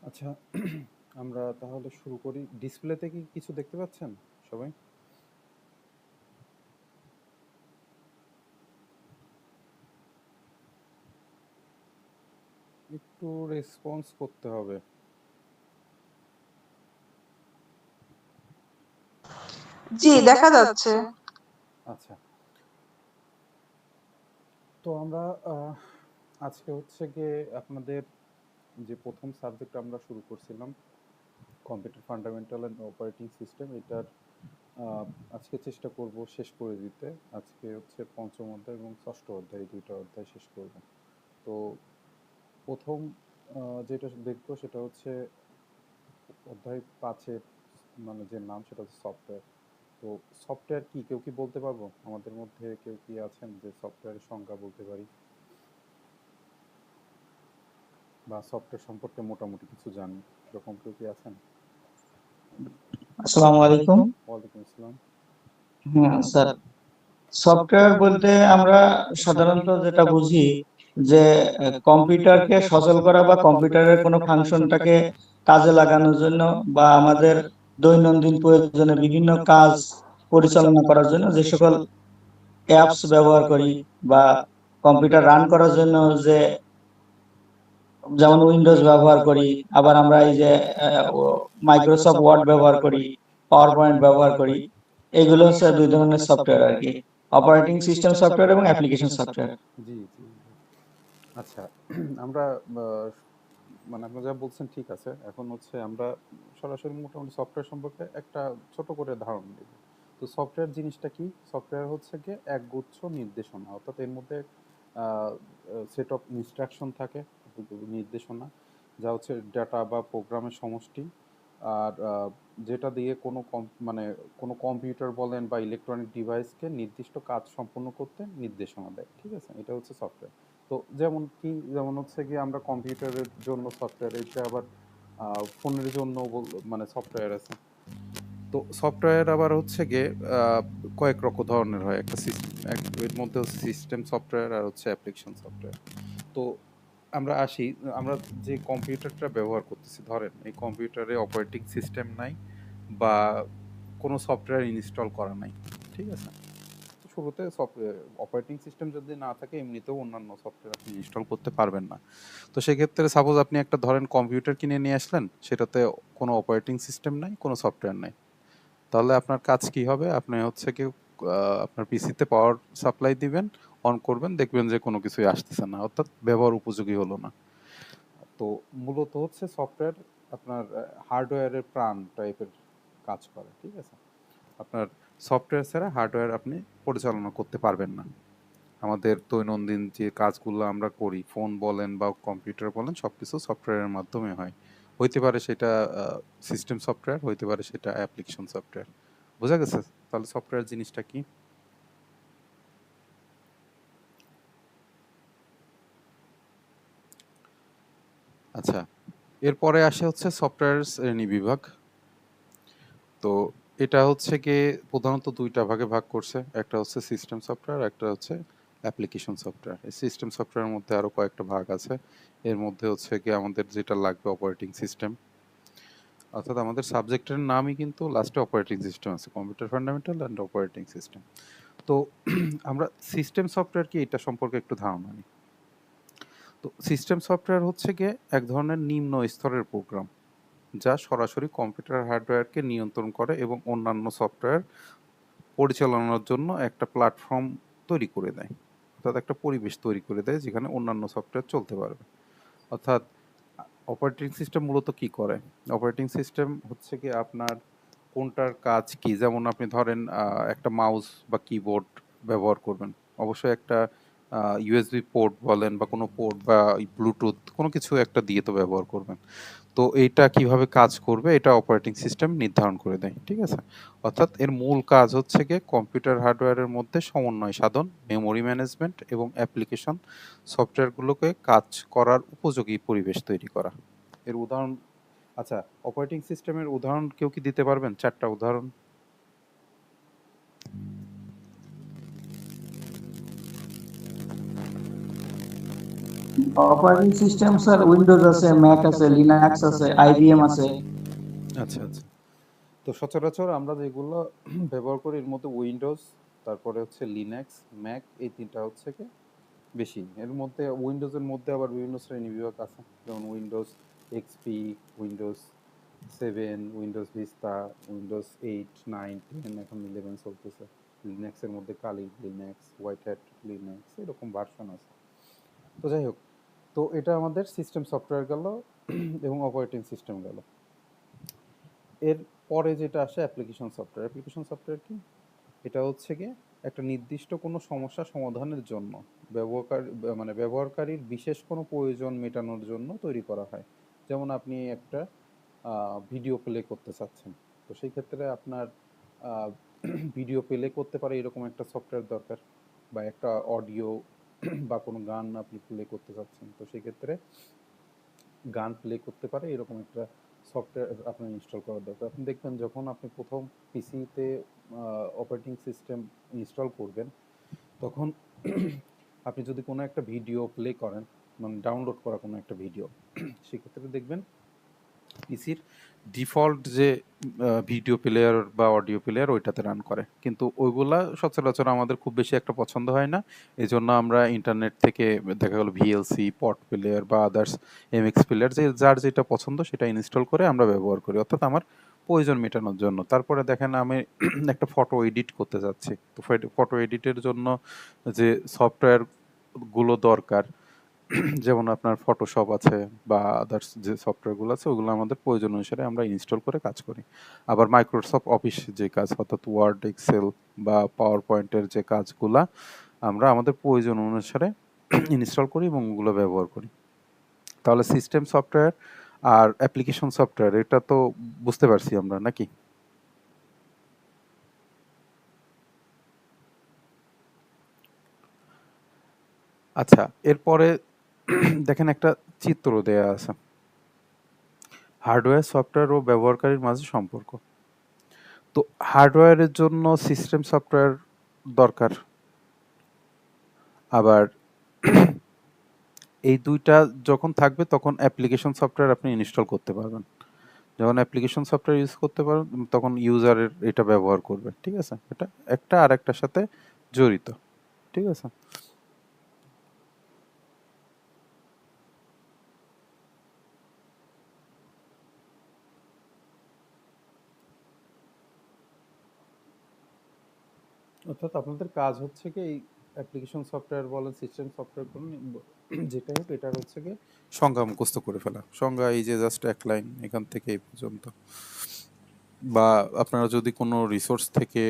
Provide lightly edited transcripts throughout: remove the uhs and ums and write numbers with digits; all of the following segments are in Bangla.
আচ্ছা, আমরা তাহলে শুরু করি। ডিসপ্লেতে কি কিছু দেখতে পাচ্ছেন সবাই? একটু রেসপন্স করতে হবে। জি, দেখা যাচ্ছে। আচ্ছা, তো আমরা আজকে হচ্ছে গিয়ে আপনাদের যে প্রথম সাবজেক্ট আমরা শুরু করছিলাম, computer fundamental and operating system, এটার আহ, আজকে চেষ্টা করব শেষ করে দিতে। আজকে হচ্ছে পঞ্চম অধ্যায় এবং ষষ্ঠ অধ্যায়, এই দুইটা অধ্যায় শেষ করব। তো প্রথম যেটা দেখবো সেটা হচ্ছে অধ্যায় 5-এর মানে যে নাম সেটা হচ্ছে সফটওয়্যার। তো সফটওয়্যার কি কেউ কি বলতে পারবো? আমাদের মধ্যে কেউ কি আছেন যে সফটওয়্যারের সংজ্ঞা বলতে পারি বা সফটওয়্যার সম্পর্কে মোটামুটি কিছু জানি, এরকম কেউ কি আছেন? আসসালামু আলাইকুম। ওয়ালাইকুম আসসালাম। হ্যাঁ স্যার, সফটওয়্যার বলতে আমরা সাধারণত যেটা বুঝি যে কম্পিউটারকে সচল করা বা কম্পিউটারের কোনো ফাংশনটাকে কাজে লাগানোর জন্য বা আমাদের দৈনন্দিন প্রয়োজনে বিভিন্ন কাজ পরিচালনা করার জন্য যে সকল অ্যাপস ব্যবহার করি বা কম্পিউটার রান করার জন্য যে যেমন উইন্ডোজ ব্যবহার করি, আবার আমরা এই যে মাইক্রোসফট ওয়ার্ড ব্যবহার করি, পাওয়ার পয়েন্ট ব্যবহার করি, এগুলো হচ্ছে দুই ধরনের সফটওয়্যার আর কি, অপারেটিং সিস্টেম সফটওয়্যার এবং অ্যাপ্লিকেশন সফটওয়্যার। জি জি জি। আচ্ছা, আমরা মানে আপনি যা বলছেন ঠিক আছে। এখন হচ্ছে আমরা সরাসরি মোটামুটি সফটওয়্যার সম্পর্কে একটা ছোট করে ধারণা দেব। তো সফটওয়্যার জিনিসটা কি? সফটওয়্যার হচ্ছে গিয়ে একগুচ্ছ নির্দেশনা, অর্থাৎ এর মধ্যে সেট অফ ইনস্ট্রাকশন থাকে, নির্দেশনা, যা হচ্ছে ডাটা বা প্রোগ্রামের সমষ্টি। আর যেটা দিয়ে মানে কোনো কম্পিউটার বলেন বা ইলেকট্রনিক ডিভাইসকে নির্দিষ্ট কাজ সম্পন্ন করতে নির্দেশনা দেয়। ঠিক আছে, এটা হচ্ছে সফটওয়্যার। তো যেমন হচ্ছে গিয়ে আমরা কম্পিউটারের জন্য সফটওয়্যার, এটা আবার ফোনের জন্য মানে সফটওয়্যার আছে। তো সফটওয়্যার আবার হচ্ছে গিয়ে কয়েক রকম ধরনের হয়। একটা সিস্টেম, এর মধ্যে হচ্ছে সিস্টেম সফটওয়্যার আর হচ্ছে অ্যাপ্লিকেশন সফটওয়্যার। তো আমরা যে কম্পিউটারটা ব্যবহার করতেছি, ধরেন এই কম্পিউটারে অপারেটিং সিস্টেম নাই বা কোনো সফটওয়্যার ইনস্টল করা নাই। ঠিক আছে, তো শুরুতে অপারেটিং সিস্টেম যদি না থাকে এমনিতেও অন্যান্য সফটওয়্যার আপনি ইনস্টল করতে পারবেন না। তো সেক্ষেত্রে সাপোজ আপনি একটা ধরেন কম্পিউটার কিনে নিয়ে আসলেন, সেটাতে কোনো অপারেটিং সিস্টেম নাই, কোনো সফটওয়্যার নাই। তাহলে আপনার কাজ কি হবে? আপনি হচ্ছে কি আপনার পিসিতে পাওয়ার সাপ্লাই দিবেন, অন করবেন, দেখবেন যে কোনো কিছুই আসতেছে না, অর্থাৎ ব্যবহার উপযোগী হলো না। তো মূলত হচ্ছে সফটওয়্যার আপনার হার্ডওয়্যারের প্রাণ টাইপের কাজ করে। ঠিক আছে, আপনার সফটওয়্যার ছাড়া হার্ডওয়্যার আপনি পরিচালনা করতে পারবেন না। আমাদের দৈনন্দিন যে কাজগুলো আমরা করি, ফোন বলেন বা কম্পিউটার বলেন, সব কিছু সফটওয়্যারের মাধ্যমে হয়। হইতে পারে সেটা সিস্টেম সফটওয়্যার, হইতে পারে সেটা অ্যাপ্লিকেশন সফটওয়্যার। বোঝা গেছে? তাহলে সফটওয়্যার জিনিসটা কি? আচ্ছা, এরপরে আসে হচ্ছে সফটওয়্যার শ্রেণী বিভাগ। তো এটা হচ্ছে গিয়ে প্রধানত দুইটা ভাগে ভাগ করছে, একটা হচ্ছে সিস্টেম সফটওয়্যার, একটা হচ্ছে অ্যাপ্লিকেশন সফটওয়্যার। এই সিস্টেম সফটওয়্যারের মধ্যে আরো কয়েকটা ভাগ আছে। এর মধ্যে হচ্ছে গিয়ে আমাদের যেটা লাগবে অপারেটিং সিস্টেম, অর্থাৎ আমাদের সাবজেক্টের নামই কিন্তু লাস্টে অপারেটিং সিস্টেম আছে, computer fundamental and operating system. তো আমরা সিস্টেম সফটওয়্যার কি এটা সম্পর্কে একটু ধারণা নিই। তো সিস্টেম সফটওয়্যার হচ্ছে গিয়ে এক ধরনের নিম্ন স্তরের প্রোগ্রাম, যা সরাসরি কম্পিউটার হার্ডওয়্যারকে নিয়ন্ত্রণ করে এবং অন্যান্য সফটওয়্যার পরিচালনার জন্য একটা প্ল্যাটফর্ম তৈরি করে দেয়, অর্থাৎ একটা পরিবেশ তৈরি করে দেয় যেখানে অন্যান্য সফটওয়্যার চলতে পারবে। অর্থাৎ অপারেটিং সিস্টেম মূলত কি করে? অপারেটিং সিস্টেম হচ্ছে কি আপনার কোনটার কাজ কি, যেমন আপনি ধরেন একটা মাউস বা কিবোর্ড ব্যবহার করবেন, অবশ্যই একটা ইউএসবি পোর্ট বলেন বা কোনো পোর্ট বা ব্লুটুথ কোনো কিছু একটা দিয়ে তো ব্যবহার করবেন। তো এইটা কিভাবে কাজ করবে এটা অপারেটিং সিস্টেম নির্ধারণ করে দেয়। ঠিক আছে, অর্থাৎ এর মূল কাজ হচ্ছে গিয়ে কম্পিউটার হার্ডওয়্যারের মধ্যে সমন্বয় সাধন, মেমোরি ম্যানেজমেন্ট এবং অ্যাপ্লিকেশন সফটওয়্যারগুলোকে কাজ করার উপযোগী পরিবেশ তৈরি করা। এর উদাহরণ, আচ্ছা, অপারেটিং সিস্টেমের উদাহরণ কেউ কি দিতে পারবেন? 4টা উদাহরণ। অপারেটিং সিস্টেম স্যার উইন্ডোজ আছে, ম্যাক আছে, লিনাক্স আছে, আইবিএম আছে। আচ্ছা আচ্ছা। তো সচরাচর আমরা যেগুলো ব্যবহার করি এর মধ্যে উইন্ডোজ, তারপরে হচ্ছে লিনাক্স, ম্যাক, এই তিনটা হচ্ছে কি বেশি। এর মধ্যে উইন্ডোজের মধ্যে আবার বিভিন্ন শ্রেণী বিভাগ আছে, যেমন Windows XP, Windows 7, Windows Vista, Windows 8, 9, 10, এখন 11 চলতেছে। লিনাক্সের মধ্যে Kali Linux, White Hat Linux, এরকম ভার্সন আছে। তো যাই হোক, তো এটা আমাদের সিস্টেম সফটওয়্যার গেল এবং অপারেটিং সিস্টেম গেল। এর পরে যেটা আসে অ্যাপ্লিকেশন সফটওয়্যার। অ্যাপ্লিকেশন সফটওয়্যার কি? এটা হচ্ছে গিয়ে একটা নির্দিষ্ট কোনো সমস্যা সমাধানের জন্য ব্যবহারকারীর বিশেষ কোনো প্রয়োজন মেটানোর জন্য তৈরি করা হয়। যেমন আপনি একটা ভিডিও প্লে করতে চাচ্ছেন, তো সেই ক্ষেত্রে আপনার ভিডিও প্লে করতে পারে এরকম একটা সফটওয়্যার দরকার, বা একটা অডিও বা কোনো গান আপনি প্লে করতে চাচ্ছেন, তো সেই ক্ষেত্রে গান প্লে করতে পারে এরকম একটা সফটওয়্যার আপনার ইনস্টল করা দরকার। আপনি দেখবেন যখন আপনি প্রথম পিসিতে অপারেটিং সিস্টেম ইনস্টল করবেন, তখন আপনি যদি কোনো একটা ভিডিও প্লে করেন, মানে ডাউনলোড করা কোনো একটা ভিডিও, সেক্ষেত্রে দেখবেন পিসির ডিফল্ট যে ভিডিও প্লেয়ার বা অডিও প্লেয়ার ওইটাতে রান করে, কিন্তু ওইগুলা সচরাচর আমাদের খুব বেশি একটা পছন্দ হয় না। এই জন্য আমরা ইন্টারনেট থেকে দেখা গেল ভিএলসি, পট প্লেয়ার বা আদার্স এমএক্স প্লেয়ার, যে যার যেটা পছন্দ সেটা ইনস্টল করে আমরা ব্যবহার করি, অর্থাৎ আমার প্রয়োজন মেটানোর জন্য। তারপরে দেখেন আমি একটা ফটো এডিট করতে যাচ্ছি, তো ফটো এডিটের জন্য যে সফটওয়্যার গুলো দরকার, যেমন আপনার ফটোশপ আছে বা আদার্স যে সফটওয়্যারগুলো আছে, ওগুলো আমাদের প্রয়োজন অনুসারে আমরা ইনস্টল করে কাজ করি। আবার মাইক্রোসফট অফিস যে কাজ, অর্থাৎ ওয়ার্ড, এক্সেল বা পাওয়ার পয়েন্টের যে কাজগুলা আমরা আমাদের প্রয়োজন অনুসারে ইনস্টল করি এবং ওগুলো ব্যবহার করি। তাহলে সিস্টেম সফটওয়্যার আর অ্যাপ্লিকেশন সফটওয়্যার এটা তো বুঝতে পারছি আমরা নাকি? আচ্ছা, এরপরে দেখেন একটা চিত্র দেয়া আছে, হার্ডওয়্যার, সফটওয়্যার ও ব্যবহারকারীর মাঝে সম্পর্ক। তো হার্ডওয়্যারের জন্য সিস্টেম সফটওয়্যার দরকার, আবার এই দুইটা যখন থাকবে তখন অ্যাপ্লিকেশন সফটওয়্যার আপনি ইনস্টল করতে পারবেন। যখন অ্যাপ্লিকেশন সফটওয়্যার ইউজ করতে পারবেন তখন ইউজারের এটা ব্যবহার করবে, ঠিক আছে? এটা একটা আর একটার সাথে জড়িত, ঠিক আছে? অর্থাৎ আপনাদের কাজ হচ্ছে কি এই অ্যাপ্লিকেশন সফটওয়্যার বলেন, সিস্টেম সফটওয়্যার বলেন, যেটাই হোক এটার হচ্ছে কি সংজ্ঞা মুখস্থ করে ফেলা। সংজ্ঞা এই যে জাস্ট এক লাইন এখান থেকে এই পর্যন্ত, বা আপনারা যদি কোনো রিসোর্স থেকে,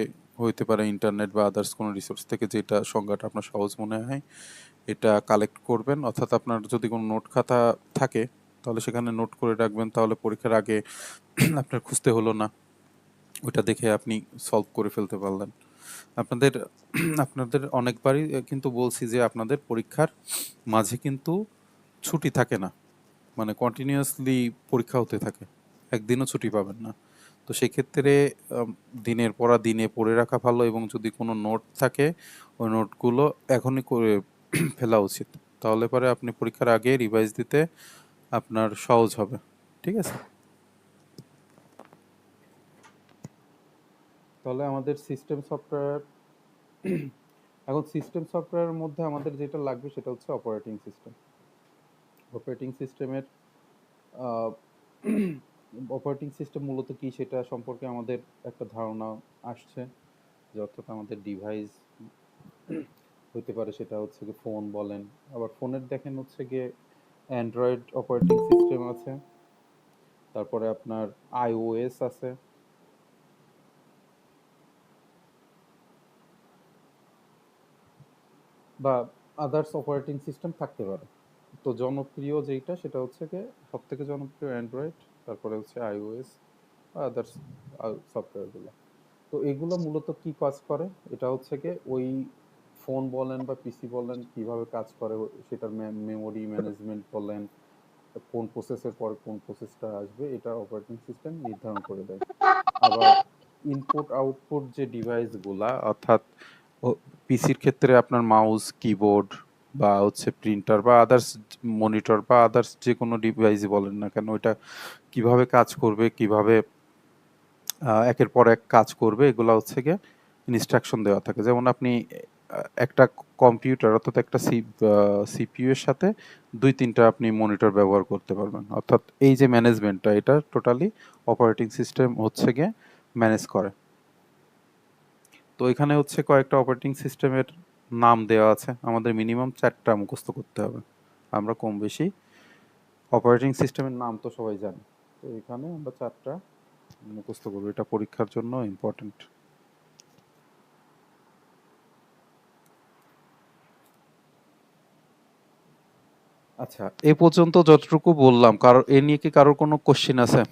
হইতে পারে ইন্টারনেট বা আদার্স কোনো রিসোর্স থেকে, যেটা সংজ্ঞাটা আপনার সহজ মনে হয় এটা কালেক্ট করবেন। অর্থাৎ আপনার যদি কোনো নোট খাতা থাকে তাহলে সেখানে নোট করে রাখবেন, তাহলে পরীক্ষার আগে আপনার খুঁজতে হলো না, ওইটা দেখে আপনি সলভ করে ফেলতে পারলেন। আপনাদের আপনাদের অনেকবারই কিন্তু বলছি যে আপনাদের পরীক্ষার মাঝে কিন্তু ছুটি থাকে না, মানে কন্টিনিউয়াসলি পরীক্ষা হতে থাকে, একদিনও ছুটি পাবেন না। তো সেক্ষেত্রে দিনের পর দিনে পড়ে রাখা ভালো, এবং যদি কোনো নোট থাকে ওই নোটগুলো এখনই করে ফেলা উচিত, তাহলে পরে আপনি পরীক্ষার আগে রিভাইজ দিতে আপনার সহজ হবে, ঠিক আছে? তাহলে আমাদের সিস্টেম সফটওয়্যার, এখন সিস্টেম সফটওয়্যারের মধ্যে আমাদের যেটা লাগবে সেটা হচ্ছে অপারেটিং সিস্টেম। অপারেটিং সিস্টেমের অপারেটিং সিস্টেম মূলত কি সেটা সম্পর্কে আমাদের একটা ধারণা আসছে, যে অর্থাৎ আমাদের ডিভাইস হতে পারে, সেটা হচ্ছে কি ফোন বলেন, আবার ফোনের দেখেন হচ্ছে গিয়ে অ্যান্ড্রয়েড অপারেটিং সিস্টেম আছে, তারপরে আপনার আইওএস আছে, বা আদার্স অপারেটিং সিস্টেম থাকতে পারে। তো জনপ্রিয় যেইটা সেটা হচ্ছে গিয়ে সব থেকে জনপ্রিয় অ্যান্ড্রয়েড, তারপরে হচ্ছে আইওএস, আদার্স সফটওয়্যারগুলো। তো এগুলো মূলত কি কাজ করে, এটা হচ্ছে গিয়ে ওই ফোন বলেন বা পিসি বলেন কিভাবে কাজ করে, সেটার মেমোরি ম্যানেজমেন্ট বলেন, কোন প্রসেসের পর কোন প্রসেসটা আসবে, এটা অপারেটিং সিস্টেম নির্ধারণ করে দেয়। আবার ইনপুট আউটপুট যে ডিভাইসগুলা, অর্থাৎ পিসির ক্ষেত্রে আপনার মাউস, কিবোর্ড, বা হচ্ছে প্রিন্টার বা আদার্স মনিটর বা আদার্স যে কোনো ডিভাইসই বলেন না কেন, ওইটা কিভাবে কাজ করবে, কিভাবে একের পর এক কাজ করবে, এগুলা হচ্ছে গিয়ে ইনস্ট্রাকশন দেওয়া থাকে। যেমন আপনি একটা কম্পিউটার অর্থাৎ একটা সিপিইউ এর সাথে 2-3টা আপনি মনিটর ব্যবহার করতে পারবেন। অর্থাৎ এই যে ম্যানেজমেন্টটা, এটা টোটালি অপারেটিং সিস্টেম হচ্ছে গিয়ে ম্যানেজ করে। তো এখানে হচ্ছে কয়েকটা অপারেটিং সিস্টেমের নাম দেওয়া আছে, আমাদের মিনিমাম 4টা মুখস্থ করতে হবে। আমরা কম বেশি অপারেটিং সিস্টেমের নাম তো সবাই জানি, তো এখানে আমরা 4টা মুখস্থ করবো, এটা পরীক্ষার জন্য ইম্পর্টেন্ট। আচ্ছা, এ পর্যন্ত যতটুকু বললাম, কারো এ নিয়ে কি কারোর কোনো কোশ্চেন আছে?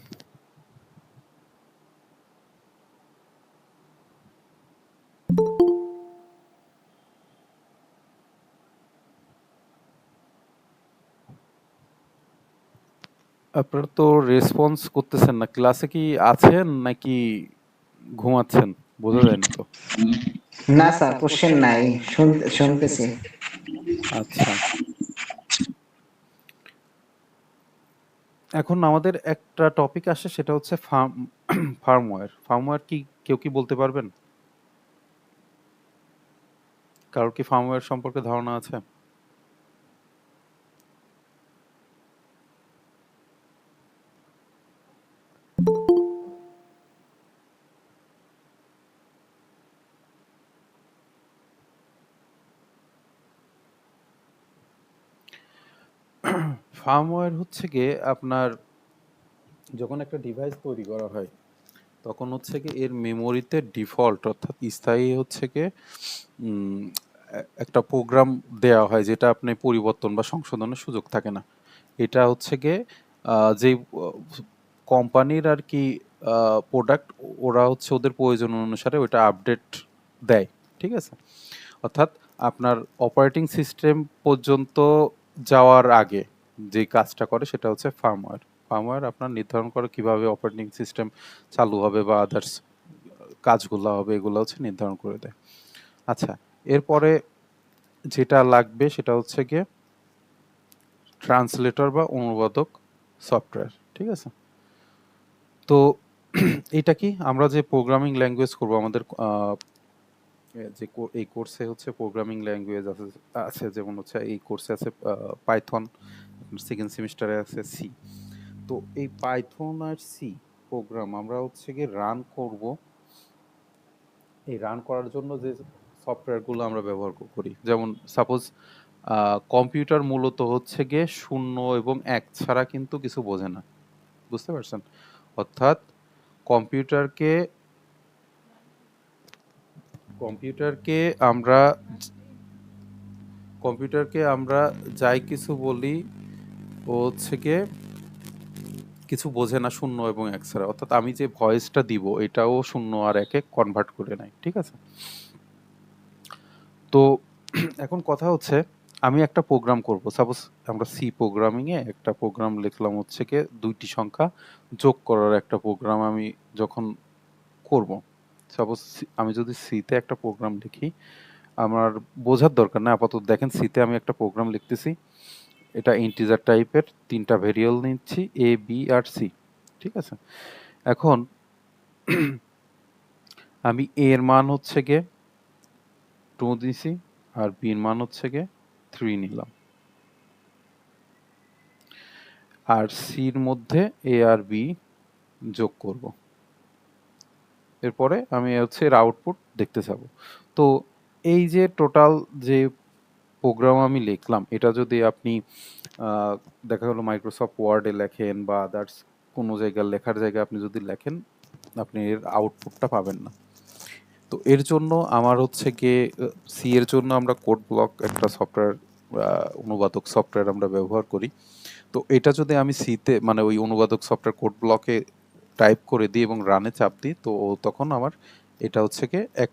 আপনারা তো রেসপন্স করতেছেন না, ক্লাসে কি আছেন নাকি ঘুমাচ্ছেন? বোঝা যায় না তো। না স্যার, কোশ্চেন নাই, শুনতেছি। আচ্ছা, এখন আমাদের একটা টপিক আসে, সেটা হচ্ছে ফার্মওয়্যার। ফার্মওয়্যার কি কেউ কি বলতে পারবেন? কারোর কি ফার্মওয়্যার সম্পর্কে ধারণা আছে? ফার্মওয়্যার হচ্ছে গিয়ে আপনার যখন একটা ডিভাইস তৈরি করা হয়, তখন হচ্ছে কি এর মেমোরিতে ডিফল্ট অর্থাৎ স্থায়ী হচ্ছে কি একটা প্রোগ্রাম দেওয়া হয়, যেটা আপনি পরিবর্তন বা সংশোধনের সুযোগ থাকে না। এটা হচ্ছে গিয়ে যে কোম্পানির আর কি প্রোডাক্ট, ওরা হচ্ছে ওদের প্রয়োজন অনুসারে ওইটা আপডেট দেয়, ঠিক আছে? অর্থাৎ আপনার অপারেটিং সিস্টেম পর্যন্ত যাওয়ার আগে যে কাজটা করে সেটা হচ্ছে ফার্মওয়্যার। ফার্মওয়্যার আপনার নির্ধারণ করে কিভাবে অপারেটিং সিস্টেম চালু হবে বা আদার্স কাজগুলো হবে, এগুলো হচ্ছে নির্ধারণ করে দেয়। আচ্ছা, এরপরে যেটা লাগবে সেটা হচ্ছে গিয়ে ট্রান্সলেটর বা অনুবাদক সফটওয়্যার, ঠিক আছে? তো এটা কি, আমরা যে প্রোগ্রামিং ল্যাঙ্গুয়েজ করব আমাদের এই কোর্সে হচ্ছে প্রোগ্রামিং ল্যাঙ্গুয়েজ আছে যেমন হচ্ছে এই কোর্সে আছে পাইথন, সেকেন্ড সেমিস্টারে আছে সি। তো এই পাইথন আর সি প্রোগ্রাম আমরা হচ্ছে গিয়ে রান করব। এই রান করার জন্য যে সফটওয়্যারগুলো আমরা ব্যবহার করি, যেমন সাপোজ কম্পিউটার মূলত হচ্ছে গিয়ে 0 এবং 1 ছাড়া কিন্তু কিছু বোঝে না, বুঝতে পারছেন? অর্থাৎ কম্পিউটারকে কম্পিউটারকে আমরা কম্পিউটারকে আমরা যাই কিছু বলি, ও হচ্ছে গিয়ে কিছু বোঝে না 0 এবং 1 ছাড়া। অর্থাৎ আমি যে ভয়েসটা দিব এটাও 0 আর 1-এ কনভার্ট করে নেয়, ঠিক আছে? তো এখন কথা হচ্ছে, আমি একটা প্রোগ্রাম করব, সাপোজ আমরা সি প্রোগ্রামিং এ একটা প্রোগ্রাম লিখলাম হচ্ছে গিয়ে 2টি সংখ্যা যোগ করার একটা প্রোগ্রাম আমি যখন করব, সাপোজ আমি যদি সিতে একটা প্রোগ্রাম লিখি, আমার বোঝার দরকার না আপাতত, দেখেন সিতে আমি একটা প্রোগ্রাম লিখতেছি, এটা ইন্টিজার টাইপের, 3টা ভেরিয়েবল নিচ্ছি এ বি আর সি, ঠিক আছে? এখন আমি এ এর মান হচ্ছে গিয়ে 2 দিছি আর বি এর মান হচ্ছে গিয়ে 3 নিলাম, আর সির মধ্যে এ আর বি যোগ করব। এরপরে আমি হচ্ছে এর আউটপুট দেখতে যাব। তো এই যে টোটাল যে প্রোগ্রাম আমি লিখলাম, এটা যদি আপনি দেখা গেলো মাইক্রোসফট ওয়ার্ডে লেখেন বা আদার্স কোনো জায়গায় লেখার জায়গায় আপনি যদি লেখেন, আপনি এর আউটপুটটা পাবেন না। তো এর জন্য আমার হচ্ছে গিয়ে সি এর জন্য আমরা কোড ব্লক একটা সফটওয়্যার, অনুবাদক সফটওয়্যার আমরা ব্যবহার করি। তো এটা যদি আমি সিতে মানে ওই অনুবাদক সফটওয়্যার কোড ব্লকে টাইপ করে দিই এবং রানে চাপ দিই, তো তখন আমার এটা হচ্ছে গিয়ে এক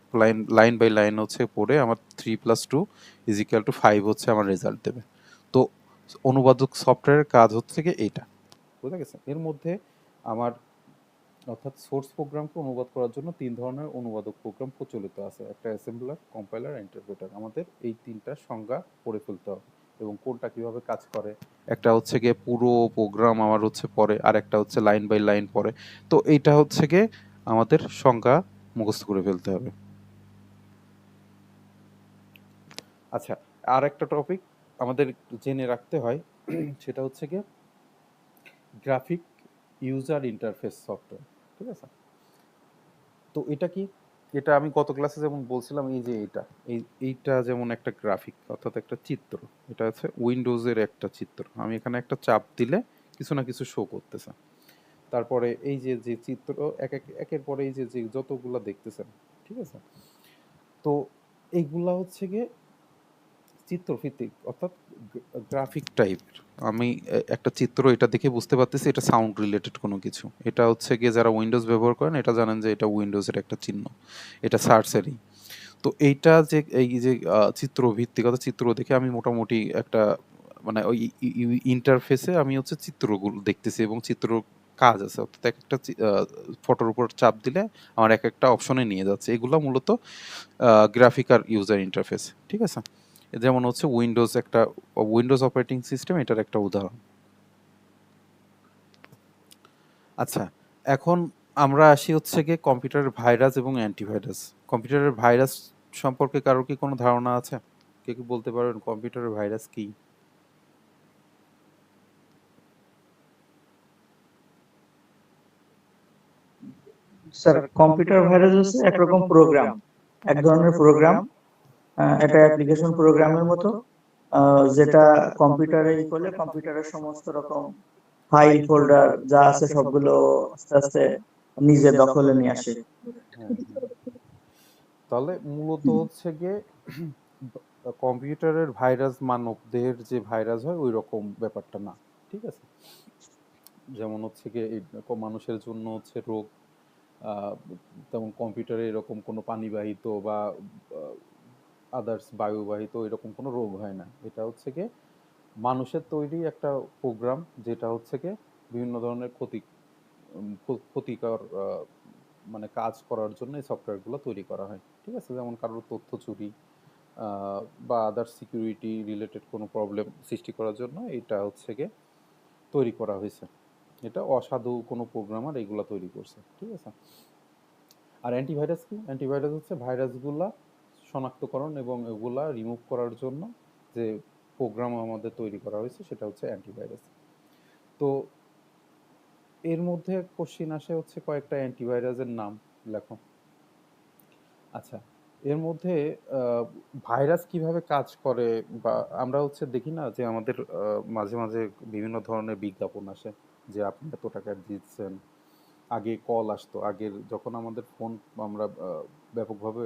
লাইন বাই লাইন হচ্ছে পড়ে আমার 3+2 = 5 হচ্ছে আমার রেজাল্ট দেবে। তো অনুবাদক সফটওয়্যারের কাজ হচ্ছে গিয়ে এইটা, বুঝা গেছে? এর মধ্যে আমার অর্থাৎ সোর্স প্রোগ্রামকে অনুবাদ করার জন্য ৩ ধরনের অনুবাদক প্রোগ্রাম প্রচলিত আছে। একটা অ্যাসেম্বলার, কম্পাইলার, ইন্টারপ্রেটার। আমাদের এই ৩টার সংজ্ঞা পড়ে ফেলতে হবে এবং কোনটা কিভাবে কাজ করে। একটা হচ্ছে গিয়ে পুরো প্রোগ্রাম আমার হচ্ছে পড়ে, আর একটা হচ্ছে লাইন বাই লাইন পড়ে। তো এইটা হচ্ছে গিয়ে আমাদের সংজ্ঞা মুখস্থ করে ফেলতে হবে। আচ্ছা, আর একটা টপিক আমাদের জেনে রাখতে হয় সেটা হচ্ছে গিয়ে গ্রাফিক ইউজার ইন্টারফেস সফটওয়্যার। ঠিক আছে? তো এটা কি? এটা আমি গত ক্লাসে যেমন বলছিলাম, এই যে এইটা যেমন একটা গ্রাফিক, অর্থাৎ একটা চিত্র। এটা হচ্ছে উইন্ডোজের একটা চিত্র। আমি এখানে একটা চাপ দিলে কিছু না কিছু শো করতেছে। তারপরে এই যে চিত্র একের পরে এই যে যতগুলা দেখতেছেন, ঠিক আছে? তো এইগুলা হচ্ছে গিয়ে চিত্রভিত্তিক, অর্থাৎ গ্রাফিক টাইপের। আমি একটা চিত্র এটা দেখে বুঝতে পারতেছি এটা সাউন্ড রিলেটেড কোনো কিছু। এটা হচ্ছে গিয়ে যারা উইন্ডোজ ব্যবহার করেন এটা জানেন যে এটা উইন্ডোজের একটা চিহ্ন, এটা সার্চেরই। তো এইটা যে এই যে চিত্র ভিত্তিক, অর্থাৎ চিত্র দেখে আমি মোটামুটি একটা মানে ওই ইন্টারফেসে আমি হচ্ছে চিত্রগুলো দেখতেছি এবং চিত্র কাজ আছে, অর্থাৎ এক একটা ফটোর উপর চাপ দিলে আমার এক একটা অপশনে নিয়ে যাচ্ছে। এগুলো মূলত গ্রাফিক আর ইউজার ইন্টারফেস। ঠিক আছে? যেমন হচ্ছে উইন্ডোজ অপারেটিং সিস্টেম এটার একটা উদাহরণ। আচ্ছা, এখন আমরা আসি হচ্ছে গিয়ে কম্পিউটারের ভাইরাস এবং অ্যান্টিভাইরাস। কম্পিউটারের ভাইরাস সম্পর্কে কারোর কি কোনো ধারণা আছে? কেউ কি বলতে পারবেন কম্পিউটারের ভাইরাস কি? স্যার, কম্পিউটার ভাইরাস হচ্ছে একরকম প্রোগ্রাম, এক ধরনের প্রোগ্রাম। এটা অ্যাপ্লিকেশন প্রোগ্রামের মতো, যেটা কম্পিউটারে করলে কম্পিউটারের সমস্ত রকম ফাইল ফোল্ডার যা আছে সবগুলো আস্তে আস্তে নিজের দখলে নিয়ে আসে। হ্যাঁ, হ্যাঁ। তাহলে মূলত হচ্ছে গিয়ে কম্পিউটারের ভাইরাস মানব দেহের যে ভাইরাস হয় ওই রকম ব্যাপারটা না। ঠিক আছে? যেমন হচ্ছে গিয়ে এই মানুষের জন্য হচ্ছে রোগ, আহ, তেমন কম্পিউটারে এরকম কোনো পানিবাহিত বা আদার্স বায়ুবাহিত এরকম কোনো রোগ হয় না। এটা হচ্ছে গিয়ে মানুষের তৈরি একটা প্রোগ্রাম, যেটা হচ্ছে গিয়ে বিভিন্ন ধরনের ক্ষতিকর মানে কাজ করার জন্য এই সফটওয়্যারগুলো তৈরি করা হয়। ঠিক আছে? যেমন কারোর তথ্য চুরি বা আদার্স সিকিউরিটি রিলেটেড কোনো প্রবলেম সৃষ্টি করার জন্য এটা হচ্ছে গিয়ে তৈরি করা হয়েছে। এটা অসাধু কোনো প্রোগ্রামার এইগুলা তৈরি করছে। ঠিক আছে? আর অ্যান্টিভাইরাস কি? অ্যান্টিভাইরাস হচ্ছে ভাইরাসগুলা শনাক্তকরণ এবং এগুলা রিমুভ করার জন্য যে প্রোগ্রাম আমাদের তৈরি করা হয়েছে সেটা হচ্ছে অ্যান্টিভাইরাস। তো এর মধ্যে কোশ্চিন আসে হচ্ছে কয়েকটা অ্যান্টিভাইরাসের নাম লেখো। আচ্ছা, এর মধ্যে ভাইরাস কিভাবে কাজ করে, বা আমরা হচ্ছে দেখি না যে আমাদের মাঝে মাঝে বিভিন্ন ধরনের বিজ্ঞাপন আসে যে আপনি এত টাকা দিচ্ছেন। আগে কল আসতো, আগের যখন আমাদের ফোন আমরা ব্যাপকভাবে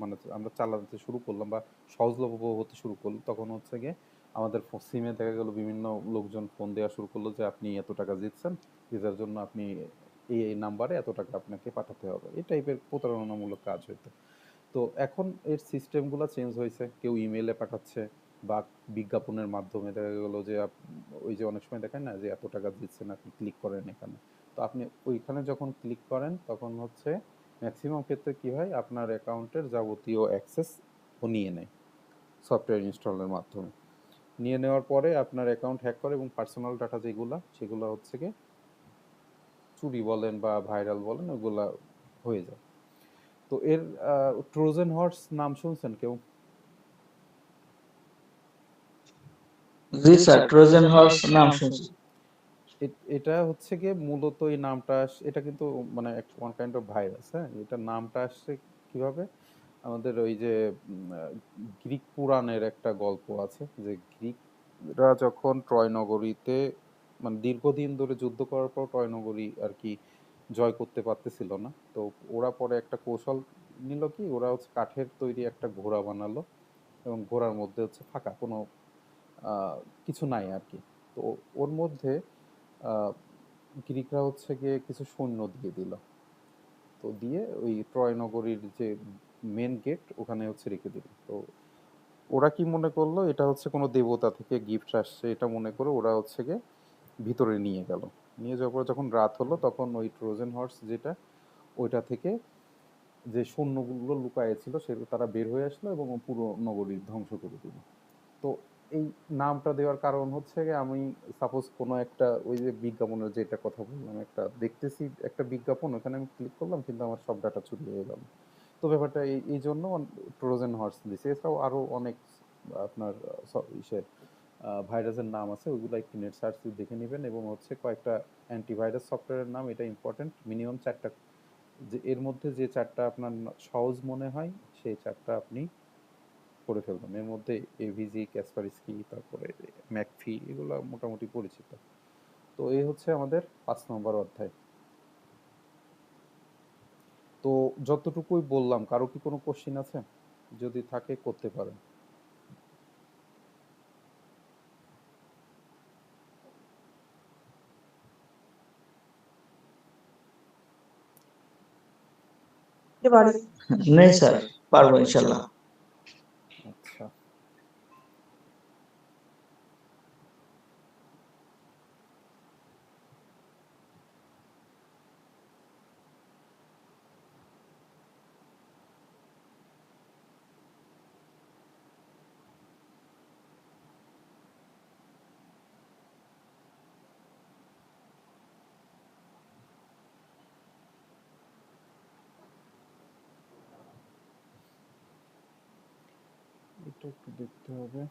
মানে আমরা চালাতে শুরু করলাম বা সহজলভ্য হতে শুরু করলো, তখন হচ্ছে গিয়ে আমাদের সিমে দেখা গেল বিভিন্ন লোকজন ফোন দেওয়া শুরু করলো যে আপনি এত টাকা জিতছেন, জেতার জন্য আপনি এই নাম্বারে এত টাকা আপনাকে পাঠাতে হবে। এই টাইপের প্রতারণামূলক কাজ হইতো। তো এখন এর সিস্টেমগুলো চেঞ্জ হয়েছে, কেউ ইমেইলে পাঠাচ্ছে বা বিজ্ঞাপনের মাধ্যমে দেখা গেলো যে ওই যে অনেক সময় দেখেন না যে এত টাকা দিচ্ছেন আপনি ক্লিক করেন এখানে। তো আপনি ওইখানে যখন ক্লিক করেন তখন হচ্ছে ম্যাক্সিমাম ক্ষেত্রে কি হয়, আপনার অ্যাকাউন্টের যাবতীয় অ্যাক্সেস ও নিয়ে নেয় সফটওয়্যার ইনস্টলের মাধ্যমে। নিয়ে নেওয়ার পরে আপনার অ্যাকাউন্ট হ্যাক করে এবং পার্সোনাল ডাটা সেগুলো হচ্ছে গিয়ে চুরি বলেন বা ভাইরাল বলেন ওগুলা হয়ে যায়। তো এর ট্রোজান হর্স নাম শুনছেন কেউ? জি স্যার, ট্রোজান হর্স নাম শুনছি। এটা হচ্ছে গিয়ে মূলত এই নামটা এটা কিন্তু মানে ওয়ান কাইন্ড অফ ভাইরাস। হ্যাঁ, এটা নামটা আসছে কিভাবে, আমাদের ওই যে গ্রিক পুরাণের একটা গল্প আছে যে গ্রিকরা যখন ট্রয় নগরীতে মানে দীর্ঘদিন ধরে যুদ্ধ করার পর ট্রয় নগরী আর কি জয় করতে পারতেছিল না, তো ওরা পরে একটা কৌশল নিল কি, ওরা হচ্ছে কাঠের তৈরি একটা ঘোড়া বানালো এবং ঘোড়ার মধ্যে হচ্ছে ফাঁকা কোনো আহ, কিছু নাই আর কি। তো ওর মধ্যে আহ, গ্রিকরা হচ্ছে গিয়ে কিছু সৈন্য দিয়ে দিল। তো দিয়ে ওই ট্রয় নগরীর যে মেন গেট ওখানে হচ্ছে রেখে দিল। তো ওরা কি মনে করলো এটা হচ্ছে কোনো দেবতা থেকে গিফট আসছে, এটা মনে করে ওরা হচ্ছে গিয়ে ভিতরে নিয়ে গেল। নিয়ে যাওয়ার পর যখন রাত হলো তখন ওই ট্রোজান হর্স যেটা ওইটা থেকে যে সৈন্যগুলো লুকায়ে ছিল সেগুলো তারা বের হয়ে আসলো এবং পুরো নগরী ধ্বংস করে দিল। তো এই নামটা দেওয়ার কারণ হচ্ছে গিয়ে আমি সাপোজ কোনো একটা ওই যে বিজ্ঞাপনের যেটা কথা বললাম একটা দেখতেছি একটা বিজ্ঞাপন ওখানে আমি ক্লিক করলাম কিন্তু আমার সব ডাটা চুরি হয়ে গেল। তো ব্যাপারটা এই জন্য ট্রোজান হর্স দিছে। এছাড়াও আরো অনেক আপনার ইসের ভাইরাসের নাম আছে ওইগুলো একটু নেট সার্চ দিয়ে দেখে নেবেন এবং হচ্ছে কয়েকটা অ্যান্টিভাইরাস সফটওয়্যারের নাম এটা ইম্পর্টেন্ট মিনিমাম 4টা যে এর মধ্যে যে 4টা আপনার সহজ মনে হয় সেই 4টা আপনি করে ফেলবেন। এর মধ্যে এভিজি, ক্যাসপারস্কি, তারপরে ম্যাকফি এগুলো মোটামুটি পরিচিত। তো এই হচ্ছে আমাদের 5 নম্বর অধ্যায়। তো যতটুকুই বললাম কারো কি কোনো কোশ্চিন আছে? যদি থাকে করতে পারেন। এবারে নেই স্যার, পারবো ইনশাল্লাহ। আচ্ছা, এটা একটু দেখতে হবে।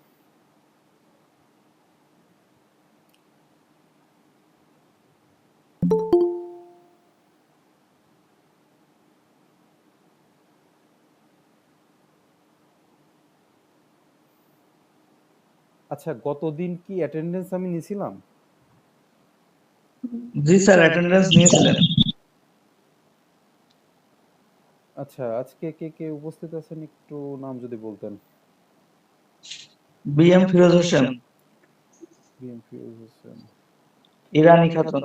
আচ্ছা, গতদিন কি অ্যাটেন্ডেন্স আমি নিছিলাম? জি স্যার, অ্যাটেন্ডেন্স নিয়েছিলেন। আচ্ছা, আজকে কে কে উপস্থিত আছেন একটু নাম যদি বলতেন। বিএম ফিরোজ হোসেন, বিএম ফিরোজ হোসেন, ইরানি খাতুন।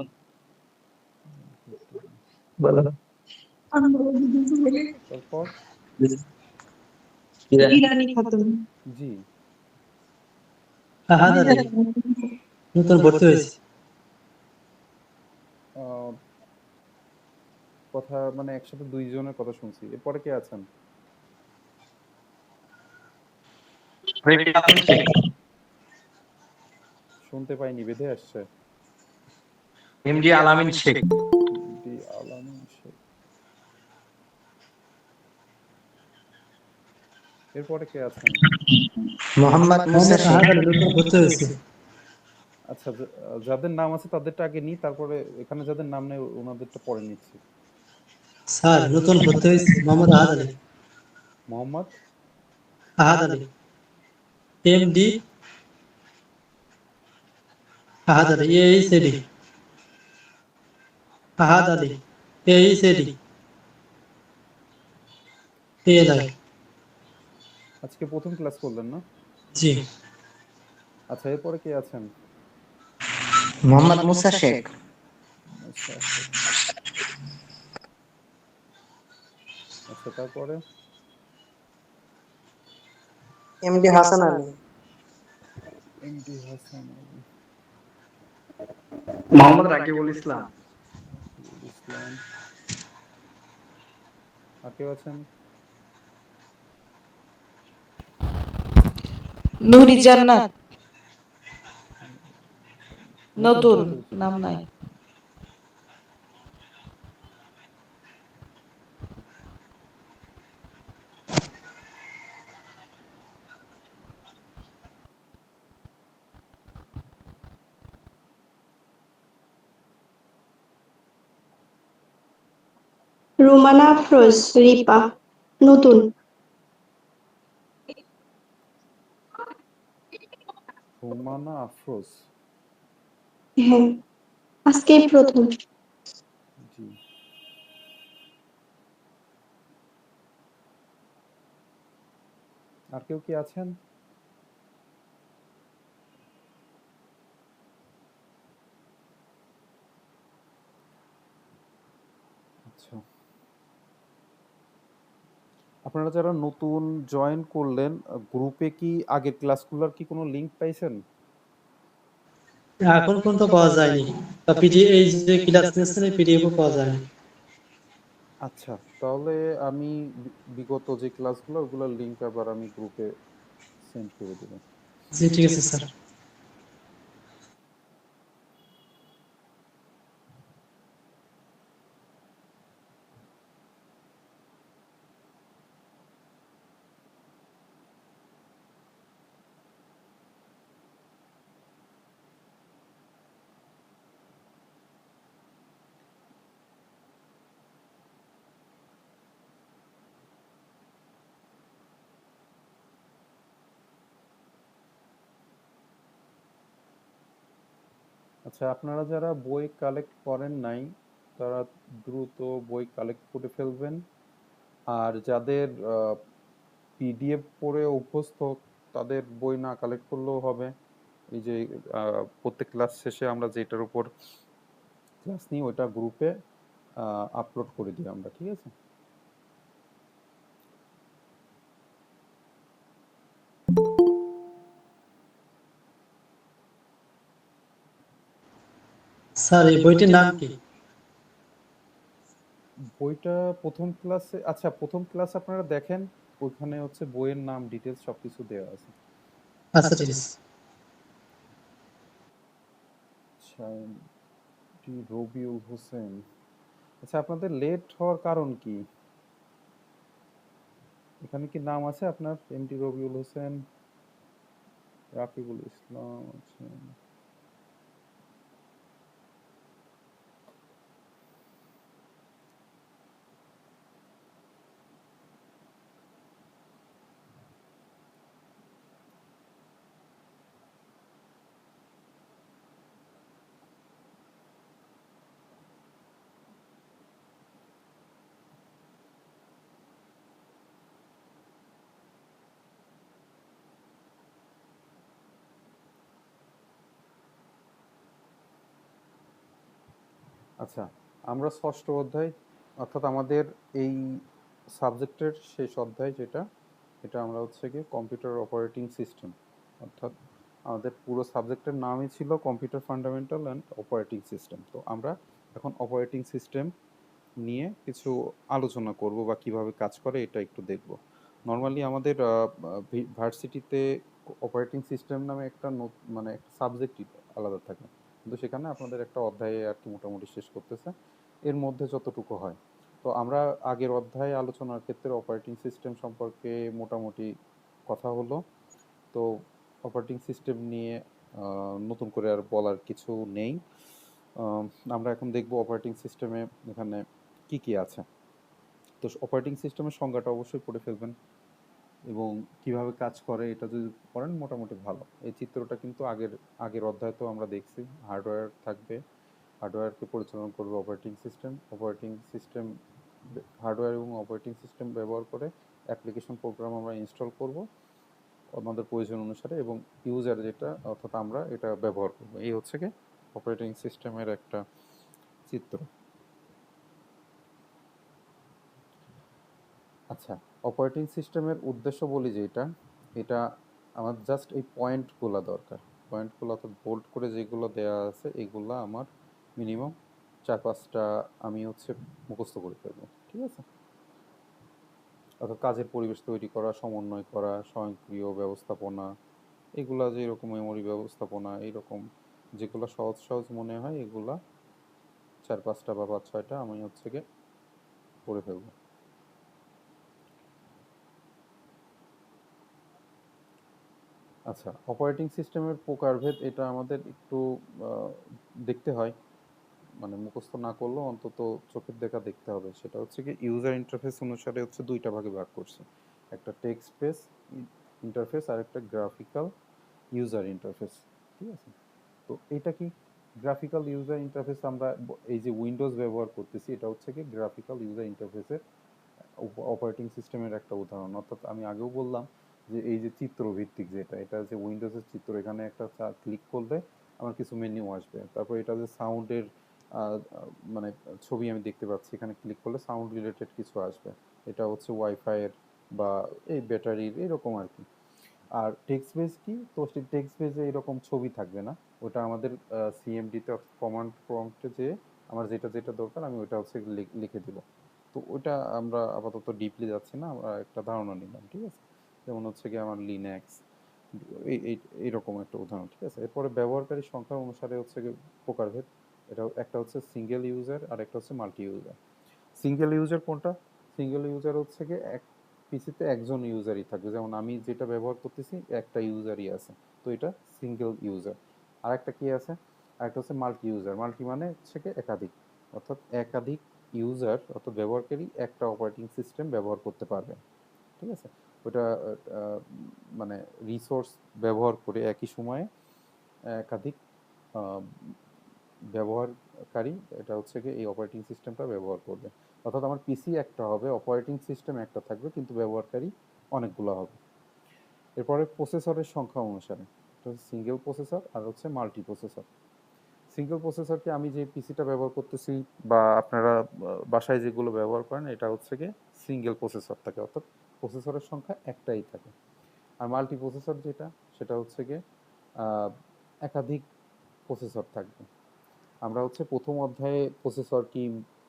বলো। তারপর ইরানি খাতুন। জি নতুন ভর্তি হয়েছে। আহ, কথা মানে একসাথে দুইজনের কথা শুনছি। এরপরে কে আছেন? শুনতে পাইনি, বেঁধে আসছে। এমডি আলামিন শেখ। ডি আলামিন শেখ। এরপরে কে আছেন? মোহাম্মদ মুসা শেখ। নতুন ভর্তি হয়েছে। আচ্ছা, যাদের নাম আছে তাদেরটা আগে নিই, তারপরে এখানে যাদের নাম নেই ওনাদেরটা পরে নিচ্ছি। স্যার নতুন ভর্তি হয়েছে মোহাম্মদ আহাদ আলী। মোহাম্মদ আহাদ আলী, এমডি আহাদ আলী, এইচএডি আহাদ আলী, এইচএডি এএনআই। আজকে প্রথম ক্লাস করলেন না? জি। আচ্ছা, এরপরে কে আছেন? মোহাম্মদ মুসা শেখ। মুসা শেখ। আচ্ছা, তারপরে এমডি হাসান আলী। এমডি হাসান আলী, মোহাম্মদ রাকিবুল ইসলাম। রাকিবুল ইসলাম। আর কেউ আছেন? নুরি জান্নাত। নতুন ভর্তি হয়েছে। নাম নাই। রুমানা আফরোজ রিপা, নতুন। রুমানা আফরোজ। হ্যাঁ, আজকেই প্রথম। জি। আর কেউ কি আছেন? আচ্ছা, আপনারা যারা নতুন জয়েন করলেন গ্রুপে কি আগের ক্লাসগুলোর কি কোনো লিংক পাইছেন? এখন পর্যন্ত পাওয়া যায়নি। তা এই যে ক্লাস নিচ্ছেন এই পিডিএফও পাওয়া যায় না। আচ্ছা, তাহলে আমি বিগত যে ক্লাসগুলো ওগুলোর লিংক আবার আমি গ্রুপে সেন্ড করে দেবো। জি ঠিক আছে স্যার। আচ্ছা, আপনারা যারা বই কালেক্ট করেন নাই তারা দ্রুত বই কালেক্ট করে ফেলবেন। আর যাদের পিডিএফ পড়ে অভ্যস্ত তাদের বই না কালেক্ট করলেও হবে। এই যে প্রত্যেক ক্লাস শেষে আমরা যেটার উপর ক্লাস নিই ওটা গ্রুপে আপলোড করে দিই আমরা, ঠিক আছে? স্যার এই বইটির নাম কি? বইটা প্রথম ক্লাসে, আচ্ছা প্রথম ক্লাস আপনারা দেখেন, ওইখানে হচ্ছে বইয়ের নাম ডিটেলস সবকিছু দেওয়া আছে। আচ্ছা ঠিক আছে। আচ্ছা, রবিউল হোসেন। আচ্ছা, আপনাদের লেট হওয়ার কারণ কি? এখানে কি নাম আছে আপনার? এমডি রবিউল হোসেন, রাকিবুল ইসলাম আছে। আচ্ছা, আমরা ষষ্ঠ অধ্যায়, অর্থাৎ আমাদের এই সাবজেক্টের শেষ অধ্যায় যেটা, এটা আমরা হচ্ছে গিয়ে কম্পিউটার অপারেটিং সিস্টেম, অর্থাৎ আমাদের পুরো সাবজেক্টের নামই ছিল computer fundamental and operating system. তো আমরা এখন অপারেটিং সিস্টেম নিয়ে কিছু আলোচনা করব বা কিভাবে কাজ করে এটা একটু দেখব। নর্মালি আমাদের ভার্সিটিতে অপারেটিং সিস্টেম নামে একটা মানে একটা সাবজেক্টই আলাদা থাকে, কিন্তু সেখানে আপনাদের একটা অধ্যায়ে আর কি মোটামুটি শেষ করতেছে এর মধ্যে যতটুকু হয়। তো আমরা আগের অধ্যায়ে আলোচনার ক্ষেত্রে অপারেটিং সিস্টেম সম্পর্কে মোটামুটি কথা হলো। তো অপারেটিং সিস্টেম নিয়ে নতুন করে আর বলার কিছু নেই। আমরা এখন দেখব অপারেটিং সিস্টেমে এখানে কি কি আছে। তো অপারেটিং সিস্টেমের সংজ্ঞাটা অবশ্যই পড়ে ফেলবেন এবং কিভাবে কাজ করে এটা যদি পড়েন মোটামুটি ভালো। এই চিত্রটা কিন্তু আগের আগের অধ্যায়ে তো আমরা দেখছি। হার্ডওয়্যার থাকবে, হার্ডওয়্যারকে পরিচালনা করবে operating system. Operating system, hardware এবং অপারেটিং সিস্টেম ব্যবহার করে অ্যাপ্লিকেশন প্রোগ্রাম আমরা ইনস্টল করব আমাদের প্রয়োজন অনুসারে, এবং ইউজার যেটা অর্থাৎ আমরা এটা ব্যবহার করব। এই হচ্ছে কি অপারেটিং সিস্টেমের একটা চিত্র। আচ্ছা, অপারেটিং সিস্টেমের উদ্দেশ্য বলি যে এটা আমার জাস্ট এই পয়েন্টগুলো দরকার। পয়েন্টগুলো অর্থাৎ বোল্ড করে যেগুলো দেওয়া আছে এগুলো আমার মিনিমাম 4-5টা আমি হচ্ছে মুখস্থ করে ফেলবো, ঠিক আছে? অর্থাৎ কাজের পরিবেশ তৈরি করা, সমন্বয় করা, স্বয়ংক্রিয় ব্যবস্থাপনা, এগুলা যে এরকম মেমোরি ব্যবস্থাপনা, এইরকম যেগুলো সহজ সহজ মনে হয় এগুলা 4-5টা বা 5-6টা আমি হচ্ছে গিয়ে করে ফেলবো। আচ্ছা, অপারেটিং সিস্টেমের প্রকারভেদ এটা আমাদের একটু দেখতে হয়, মানে মুখস্থ না করলেও অন্তত চোখের দেখা দেখতে হবে। সেটা হচ্ছে কি ইউজার ইন্টারফেস অনুসারে হচ্ছে দুইটা ভাগে ভাগ করছে, একটা টেক্সট বেস ইন্টারফেস আর একটা গ্রাফিক্যাল ইউজার ইন্টারফেস, ঠিক আছে? তো এটা কি গ্রাফিক্যাল ইউজার ইন্টারফেস? আমরা এই যে উইন্ডোজ ব্যবহার করতেছি এটা হচ্ছে কি গ্রাফিক্যাল ইউজার ইন্টারফেসের অপারেটিং সিস্টেমের একটা উদাহরণ। অর্থাৎ আমি আগেও বললাম যে এই যে চিত্র ভিত্তিক যেটা, এটা যে উইন্ডোজের চিত্র, এখানে একটা ক্লিক করলে আমার কিছু মেনু আসবে, তারপর এটা যে সাউন্ডের মানে ছবি আমি দেখতে পাচ্ছি, এখানে ক্লিক করলে সাউন্ড রিলেটেড কিছু আসবে, এটা হচ্ছে ওয়াইফাইয়ের বা এই ব্যাটারির এরকম আর কি। আর টেক্সট বেস কি, তো টেক্সট বেসে এরকম ছবি থাকবে না, ওটা আমাদের সিএমডিতে কমান্ড প্রম্পটে যে আমার যেটা যেটা দরকার আমি ওটা হচ্ছে লিখে দিব। তো ওটা আমরা আপাতত ডিপলি যাচ্ছি না, আমরা একটা ধারণা নিলাম, ঠিক আছে। যেমন হচ্ছে কি আমার লিনাক্স, এইরকম একটা উদাহরণ, ঠিক আছে। এরপরে ব্যবহারকারী সংখ্যা অনুসারে হচ্ছে কি প্রকারভেদ, এটা একটা হচ্ছে সিঙ্গেল ইউজার আর একটা হচ্ছে মাল্টি ইউজার। সিঙ্গেল ইউজার কোনটা? সিঙ্গেল ইউজার হচ্ছে কি এক পিসিতে একজন ইউজারই থাকবে, যেমন আমি যেটা ব্যবহার করতেছি একটা ইউজারই আছে, তো এটা সিঙ্গেল ইউজার। আর একটা কি আছে, আরেকটা হচ্ছে মাল্টি ইউজার। মাল্টি মানে হচ্ছে কি একাধিক, অর্থাৎ একাধিক ইউজার অর্থাৎ ব্যবহারকারী একটা অপারেটিং সিস্টেম ব্যবহার করতে পারবে, ঠিক আছে। ওটা আহ, মানে রিসোর্স ব্যবহার করে একই সময়ে একাধিক আহ, ব্যবহারকারী এটা হচ্ছে কি এই অপারেটিং সিস্টেমটা ব্যবহার করবে। অর্থাৎ আমার পিসি একটা হবে, অপারেটিং সিস্টেম একটা থাকবে, কিন্তু ব্যবহারকারী অনেকগুলো হবে। এরপরে প্রসেসরের সংখ্যা অনুসারে এটা হচ্ছে সিঙ্গেল প্রসেসর আর হচ্ছে মাল্টি প্রসেসর। সিঙ্গেল প্রসেসরকে আমি যে পিসিটা ব্যবহার করতেছি বা আপনারা বাসায় যেগুলো ব্যবহার করেন এটা হচ্ছে কি সিঙ্গেল প্রসেসর থাকে, অর্থাৎ প্রসেসরের সংখ্যা একটাই থাকে। আর মাল্টি প্রসেসর যেটা, সেটা হচ্ছে কি একাধিক প্রসেসর থাকবে। আমরা হচ্ছে প্রথম অধ্যায়ে প্রসেসর কি,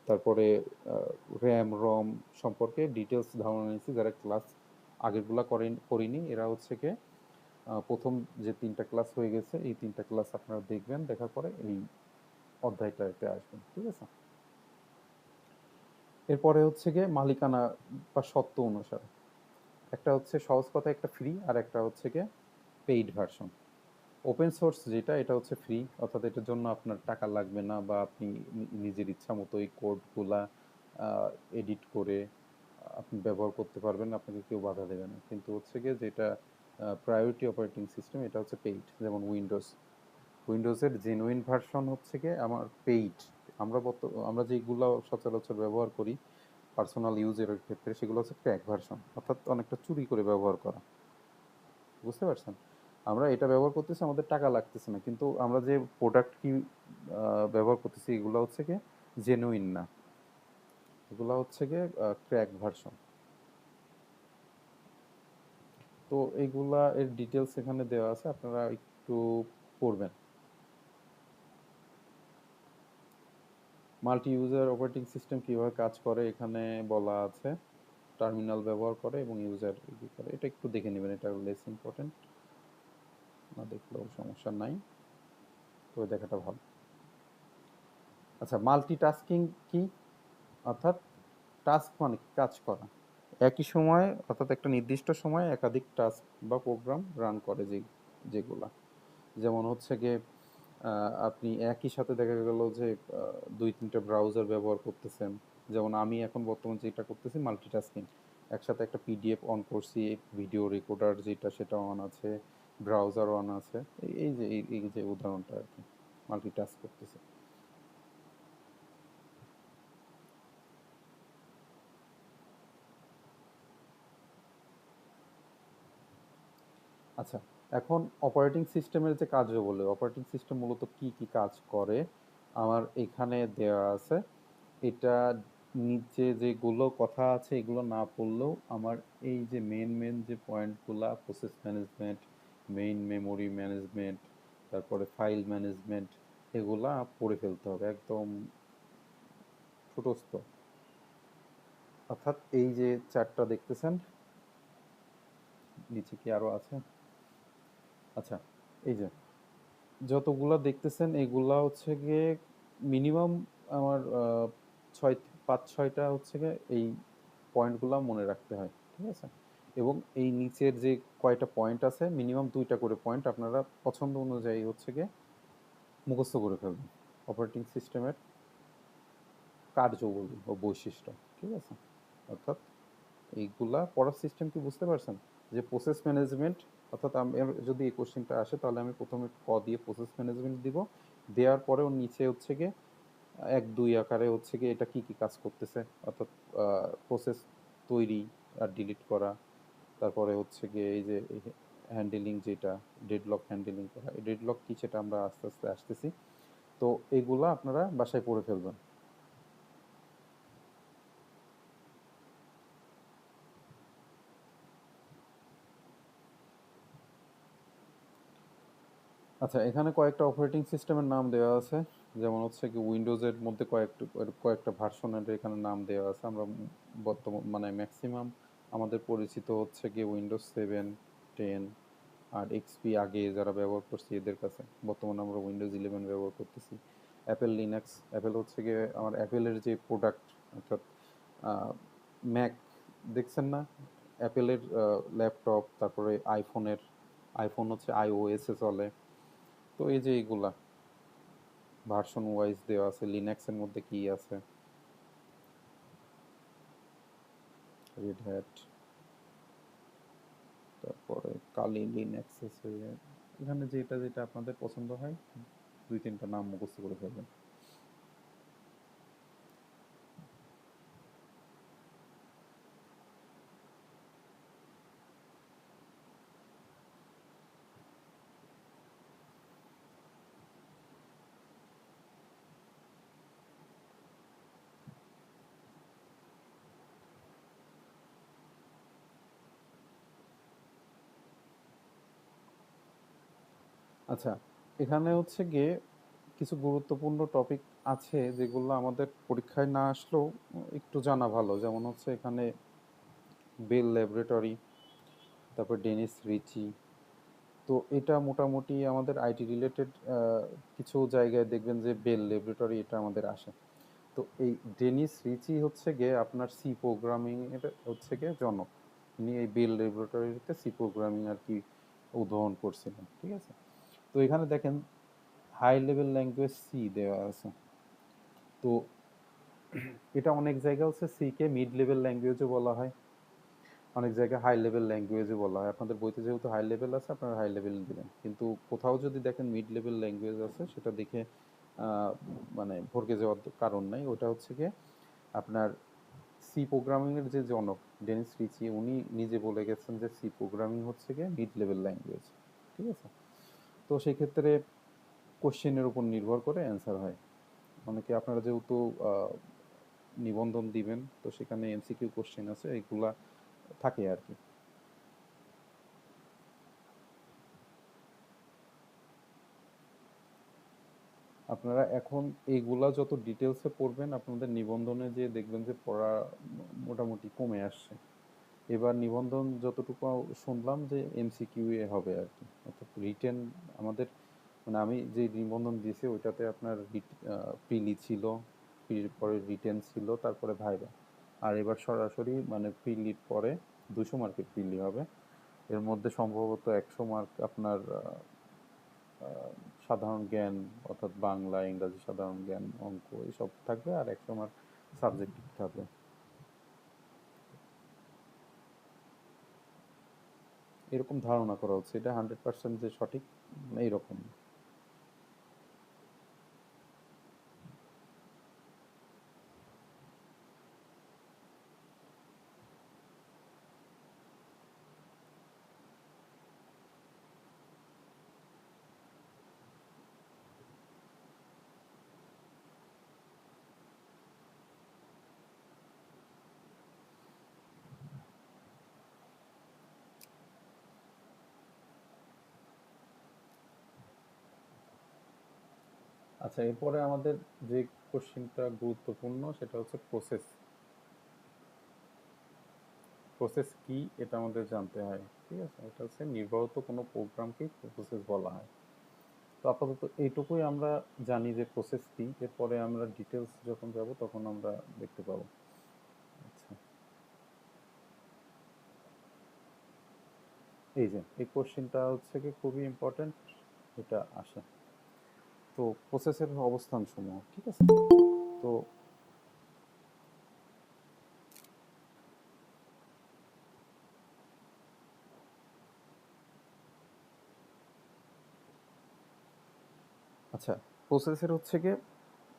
তারপরে র্যাম রম সম্পর্কে ডিটেলস ধারণা নিয়েছি। যারা ক্লাস আগেরগুলা করিনি এরা হচ্ছে কি প্রথম যে 3টা ক্লাস হয়ে গেছে এই 3টা ক্লাস আপনারা দেখবেন, দেখার পরে এই অধ্যায়টাতে আসবেন, ঠিক আছে। এরপরে হচ্ছে গিয়ে মালিকানা বা সত্ত্ব অনুসারে, একটা হচ্ছে সহজ কথা একটা ফ্রি আর একটা হচ্ছে গিয়ে পেইড ভার্সন। ওপেন সোর্স যেটা এটা হচ্ছে ফ্রি, অর্থাৎ এটার জন্য আপনার টাকা লাগবে না বা আপনি নিজের ইচ্ছা মতো এই কোডগুলা এডিট করে আপনি ব্যবহার করতে পারবেন, আপনাকে কেউ বাধা দেবে না। কিন্তু হচ্ছে গিয়ে যেটা প্রায়োরিটি অপারেটিং সিস্টেম এটা হচ্ছে পেইড, যেমন উইন্ডোজের জেনুইন ভার্সন হচ্ছে গিয়ে আমার পেইড। আমরা যেগুলো সচরাচর ব্যবহার করি পার্সোনাল ইউজের ক্ষেত্রে সেগুলো হচ্ছে ক্র্যাক ভার্সন, অর্থাৎ অনেকটা চুরি করে ব্যবহার করা, বুঝতে পারছেন। আমরা এটা ব্যবহার করতেছি আমাদের টাকা লাগতেছে না, কিন্তু আমরা যে প্রোডাক্ট কি ব্যবহার করতেছি এগুলো হচ্ছে কি জেনুইন না, এগুলো হচ্ছে কি ক্র্যাক ভার্সন। তো এইগুলা এর ডিটেলস এখানে দেওয়া আছে, আপনারা একটু পড়বেন। মাল্টি ইউজার অপারেটিং সিস্টেম কিভাবে কাজ করে এখানে বলা আছে, টার্মিনাল ব্যবহার করে এবং ইউজার করে, এটা একটু দেখে নেবেন, এটা লেস ইম্পর্টেন্ট, না দেখলেও সমস্যা নাই, তো দেখাটা ভালো। আচ্ছা, মাল্টিটাস্কিং কি, অর্থাৎ টাস্ক মানে কাজ করা একই সময়ে, অর্থাৎ একটা নির্দিষ্ট সময়ে একাধিক টাস্ক বা প্রোগ্রাম রান করে যেগুলা, যেমন হচ্ছে গিয়ে আপনি একই সাথে দেখা গেল যে 2-3টা ব্রাউজার ব্যবহার করতেছেন। যেমন আমি এখন বর্তমানে যেটা করতেছি মাল্টিটাস্কিং, একসাথে একটা পিডিএফ অন করছি, ভিডিও রেকর্ডার যেটা সেটা অন আছে, ব্রাউজার অন আছে, এই যে উদাহরণটা আর কি, মাল্টিটাস্ক করতেছে। আচ্ছা, এখন অপারেটিং সিস্টেমের যে কার্যবলী, অপারেটিং সিস্টেম মূলত কি কি কাজ করে আমার এখানে দেওয়া আছে। এটা নিচে যেগুলো কথা আছে এগুলো না পড়লেও আমার এই যে মেন যে পয়েন্টগুলা, process management, main memory management, তারপরে ফাইল ম্যানেজমেন্ট, এগুলা পড়ে ফেলতে হবে একদম ছোটস্থ। অর্থাৎ এই যে চারটা দেখতেছেন, নিচে কি আরো আছে? আচ্ছা, এই যে যতগুলা দেখতেছেন এগুলা হচ্ছে গিয়ে মিনিমাম আমার 5-6টা হচ্ছে গিয়ে এই পয়েন্টগুলা মনে রাখতে হয়, ঠিক আছে। এবং এই নিচের যে কয়টা পয়েন্ট আছে মিনিমাম 2টা করে পয়েন্ট আপনারা পছন্দ অনুযায়ী হচ্ছে গিয়ে মুখস্থ করে ফেলবেন, অপারেটিং সিস্টেমের কার্যবলী ও বৈশিষ্ট্য, ঠিক আছে। অর্থাৎ এইগুলা পড়ার সিস্টেম কি বুঝতে পারছেন, যে প্রসেস ম্যানেজমেন্ট, অর্থাৎ আমি যদি এই কোশ্চেনটা আসে তাহলে আমি প্রথমে ক দিয়ে প্রসেস ম্যানেজমেন্ট দিব, দেওয়ার পরে ওর নিচে হচ্ছে গিয়ে 1-2 আকারে হচ্ছে গিয়ে এটা কি কি কাজ করতেছে, অর্থাৎ প্রসেস তৈরি আর ডিলিট করা, তারপরে হচ্ছে গিয়ে এই যে হ্যান্ডেলিং যেটা ডেডলক হ্যান্ডেলিং করা, এই ডেডলক কি সেটা আমরা আস্তে আস্তে আসতেছি। তো এইগুলা আপনারা বাসায় পড়ে ফেলবেন। আচ্ছা, এখানে কয়েকটা অপারেটিং সিস্টেমের নাম দেওয়া আছে, যেমন হচ্ছে কি উইন্ডোজের মধ্যে কয়েকটা ভার্সনের এখানে নাম দেওয়া আছে। আমরা বর্তমান মানে ম্যাক্সিমাম আমাদের পরিচিত হচ্ছে কি উইন্ডোজ 7, 10 আর এক্সপি আগে যারা ব্যবহার করছি এদের কাছে। বর্তমানে আমরা উইন্ডোজ 11 ব্যবহার করতেছি। অ্যাপেল লিনাক্স, অ্যাপেল হচ্ছে গিয়ে আমার অ্যাপেলের যে প্রোডাক্ট, অর্থাৎ ম্যাক দেখছেন না, অ্যাপেলের ল্যাপটপ, তারপরে আইফোন হচ্ছে আইওএসে চলে। তো এই যে এইগুলা ভার্সন ওয়াইজ দেওয়া আছে। লিনাক্সের মধ্যে কি আছে, রেড হ্যাট, তারপরে কালি লিনাক্স আছে। এখানে যেটা যেটা আপনাদের পছন্দ হয় 2-3টা নাম মুখস্থ করে ফেলবেন। আচ্ছা, এখানে হচ্ছে গিয়ে কিছু গুরুত্বপূর্ণ টপিক আছে যেগুলো আমাদের পরীক্ষায় না আসলেও একটু জানা ভালো। যেমন হচ্ছে এখানে বেল ল্যাবরেটরি, তারপর ডেনিস রিচি। তো এটা মোটামুটি আমাদের আইটি রিলেটেড কিছু জায়গায় দেখবেন যে বেল ল্যাবরেটরি এটা আমাদের আসে। তো এই ডেনিস রিচি হচ্ছে গিয়ে আপনার সি প্রোগ্রামিং এর হচ্ছে গিয়ে জনক। উনি এই বেল ল্যাবরেটরিতে সি প্রোগ্রামিং আর কি উদ্ভাবন করছিলেন, ঠিক আছে। তো এখানে দেখেন হাই লেভেল ল্যাঙ্গুয়েজ সি দেওয়া আছে। তো এটা অনেক জায়গায় হচ্ছে সি কে মিড লেভেল ল্যাঙ্গুয়েজও বলা হয়, অনেক জায়গায় হাই লেভেল ল্যাঙ্গুয়েজও বলা হয়। আপনাদের বইতে যেহেতু হাই লেভেল আছে আপনারা হাই লেভেল দিবেন, কিন্তু কোথাও যদি দেখেন মিড লেভেল ল্যাঙ্গুয়েজ আছে সেটা দেখে মানে ভরকে যাওয়ার কারণ নাই। ওটা হচ্ছে গিয়ে আপনার সি প্রোগ্রামিংয়ের যে জনক ডেনিস রিচি উনি নিজে বলে গেছেন যে সি প্রোগ্রামিং হচ্ছে গিয়ে মিড লেভেল ল্যাঙ্গুয়েজ, ঠিক আছে। তো সেই ক্ষেত্রে কোশ্চেনের উপর নির্ভর করে অ্যান্সার হয়। অনেকে আপনারা যেহেতু নিবন্ধন দিবেন তো সেখানে এমসিকিউ কোশ্চেন আছে, এগুলা থাকে আর কি। আপনারা এখন এইগুলা যত ডিটেলসে পড়বেন আপনাদের নিবন্ধনে যে দেখবেন যে পড়া মোটামুটি কমে আসছে। এবার নিবন্ধন যতটুকু শুনলাম যে এমসিকিউ এ হবে আর কি, অর্থাৎ রিটেন আমাদের মানে আমি যে নিবন্ধন দিয়েছি ওইটাতে আপনার প্রিলি ছিল, প্রিলির পরে রিটেন ছিল, তারপরে ভাইবা। আর এবার সরাসরি মানে প্রিলির পরে 200 মার্কের প্রিলি হবে। এর মধ্যে সম্ভবত 100 মার্ক আপনার সাধারণ জ্ঞান, অর্থাৎ বাংলা, ইংরাজি, সাধারণ জ্ঞান, অঙ্ক এসব থাকবে, আর 100 মার্ক সাবজেক্টিভ থাকবে। এরকম ধারণা করা হচ্ছে, এটা 100% যে সঠিক এইরকম। আচ্ছা, এরপরে আমাদের যে কোশ্চেনটা গুরুত্বপূর্ণ সেটা হচ্ছে প্রসেস। প্রসেস কি এটা আমাদের জানতে হয়, ঠিক আছে। এটা হচ্ছে নির্বাহত কোনো প্রোগ্রামকেই প্রসেস বলা হয়। তো আপাতত এইটুকুই আমরা জানি যে প্রসেস কি, এরপরে আমরা ডিটেলস যখন যাব তখন আমরা দেখতে পাবো। আচ্ছা, এই যে এই কোশ্চেনটা হচ্ছে কি খুবই ইম্পর্টেন্ট, এটা আসে। তো প্রসেসের অবস্থান সমূহ, ঠিক আছে। তো আচ্ছা, প্রসেসের হচ্ছে গিয়ে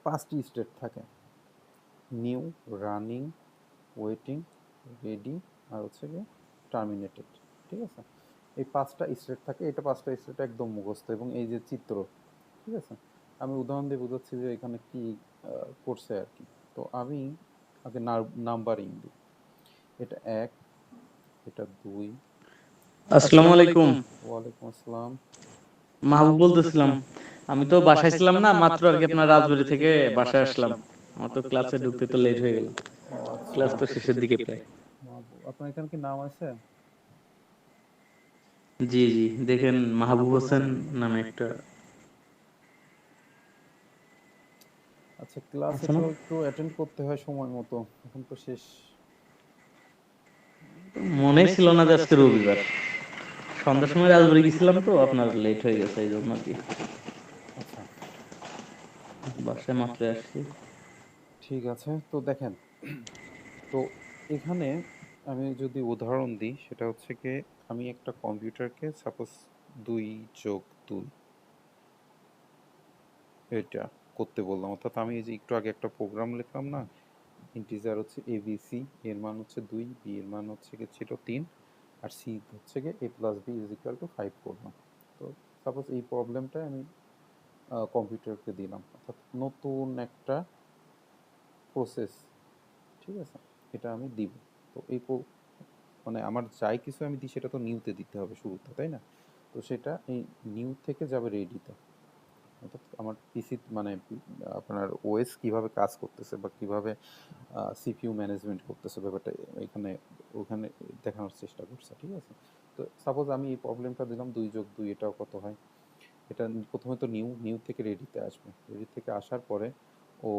5টি স্টেট থাকে: নিউ, রানিং, ওয়েটিং, রেডি, আর হচ্ছে গিয়ে টার্মিনেটেড, ঠিক আছে। এই 5টা স্টেট থাকে। এটা 5টা স্টেট একদম মুখস্থ, এবং এই যে চিত্র, ঠিক আছে। আমি উদাহরণ দিয়ে বোঝাচ্ছি যে এখানে কি করছে আর কি। তো আমি আগে নাম্বারিং দিই, এটা 1, এটা 2, আসসালামু আলাইকুম। ওয়ালাইকুম আসসালাম, মাহবুব বলতেছিলাম, আমি তো বাসায় ছিলাম না, মাত্র আর কি আপনার রাজবাড়ি থেকে বাসায় আসলাম। আমার তো ক্লাসে ঢুকতে তো লেট হয়ে গেল, ও আচ্ছা, ক্লাস তো শেষের দিকে প্রায়। আপনার এখানে কি নাম আছে? জি জি, দেখেন মাহবুব হোসেন নামে একটা আচ্ছা, ক্লাসে আছে না? তো একটু অ্যাটেন্ড করতে হয় সময় মতো, এখন তো শেষ। মনেই ছিল না যে আজকে রবিবার, সন্ধ্যার সময় রাজবাড়ি গেছিলাম তো আপনার লেট হয়ে গেছে এই জন্য আর কি, আচ্ছা, বাসায় মাত্র আসছি। ঠিক আছে। তো দেখেন, তো এখানে আমি যদি উদাহরণ দিই, সেটা হচ্ছে কি, আমি একটা কম্পিউটারকে সাপোজ 2+2 এটা করতে বললাম, অর্থাৎ আমি এই যে একটু আগে একটা প্রোগ্রাম লিখলাম না, ইন্টিজার হচ্ছে এবিসি, এর মান হচ্ছে 2, বি এর মান হচ্ছে কি ছিল 3, আর সি হচ্ছে কি a+b=5 করলাম। তো সাপোজ এই প্রবলেমটা আমি কম্পিউটারকে দিলাম, অর্থাৎ নতুন একটা প্রসেস, ঠিক আছে, এটা আমি দিব। তো মানে আমার যাই কিছু আমি দিই সেটা তো নিউতে দিতে হবে শুরুতে, তাই না? তো সেটা এই নিউ থেকে যাবে রেডিতে, অর্থাৎ আমার পিসি মানে আপনার ওএস কিভাবে কাজ করতেছে বা কিভাবে সিপিইউ ম্যানেজমেন্ট করতেছে ব্যাপারটা এখানে ওখানে দেখানোর চেষ্টা করছে, ঠিক আছে? তো সাপোজ আমি এই প্রবলেমটা দিলাম 2+2 এটাও কত হয়, এটা প্রথমে তো নিউ থেকে রেডিতে আসবে, রেডি থেকে আসার পরে ও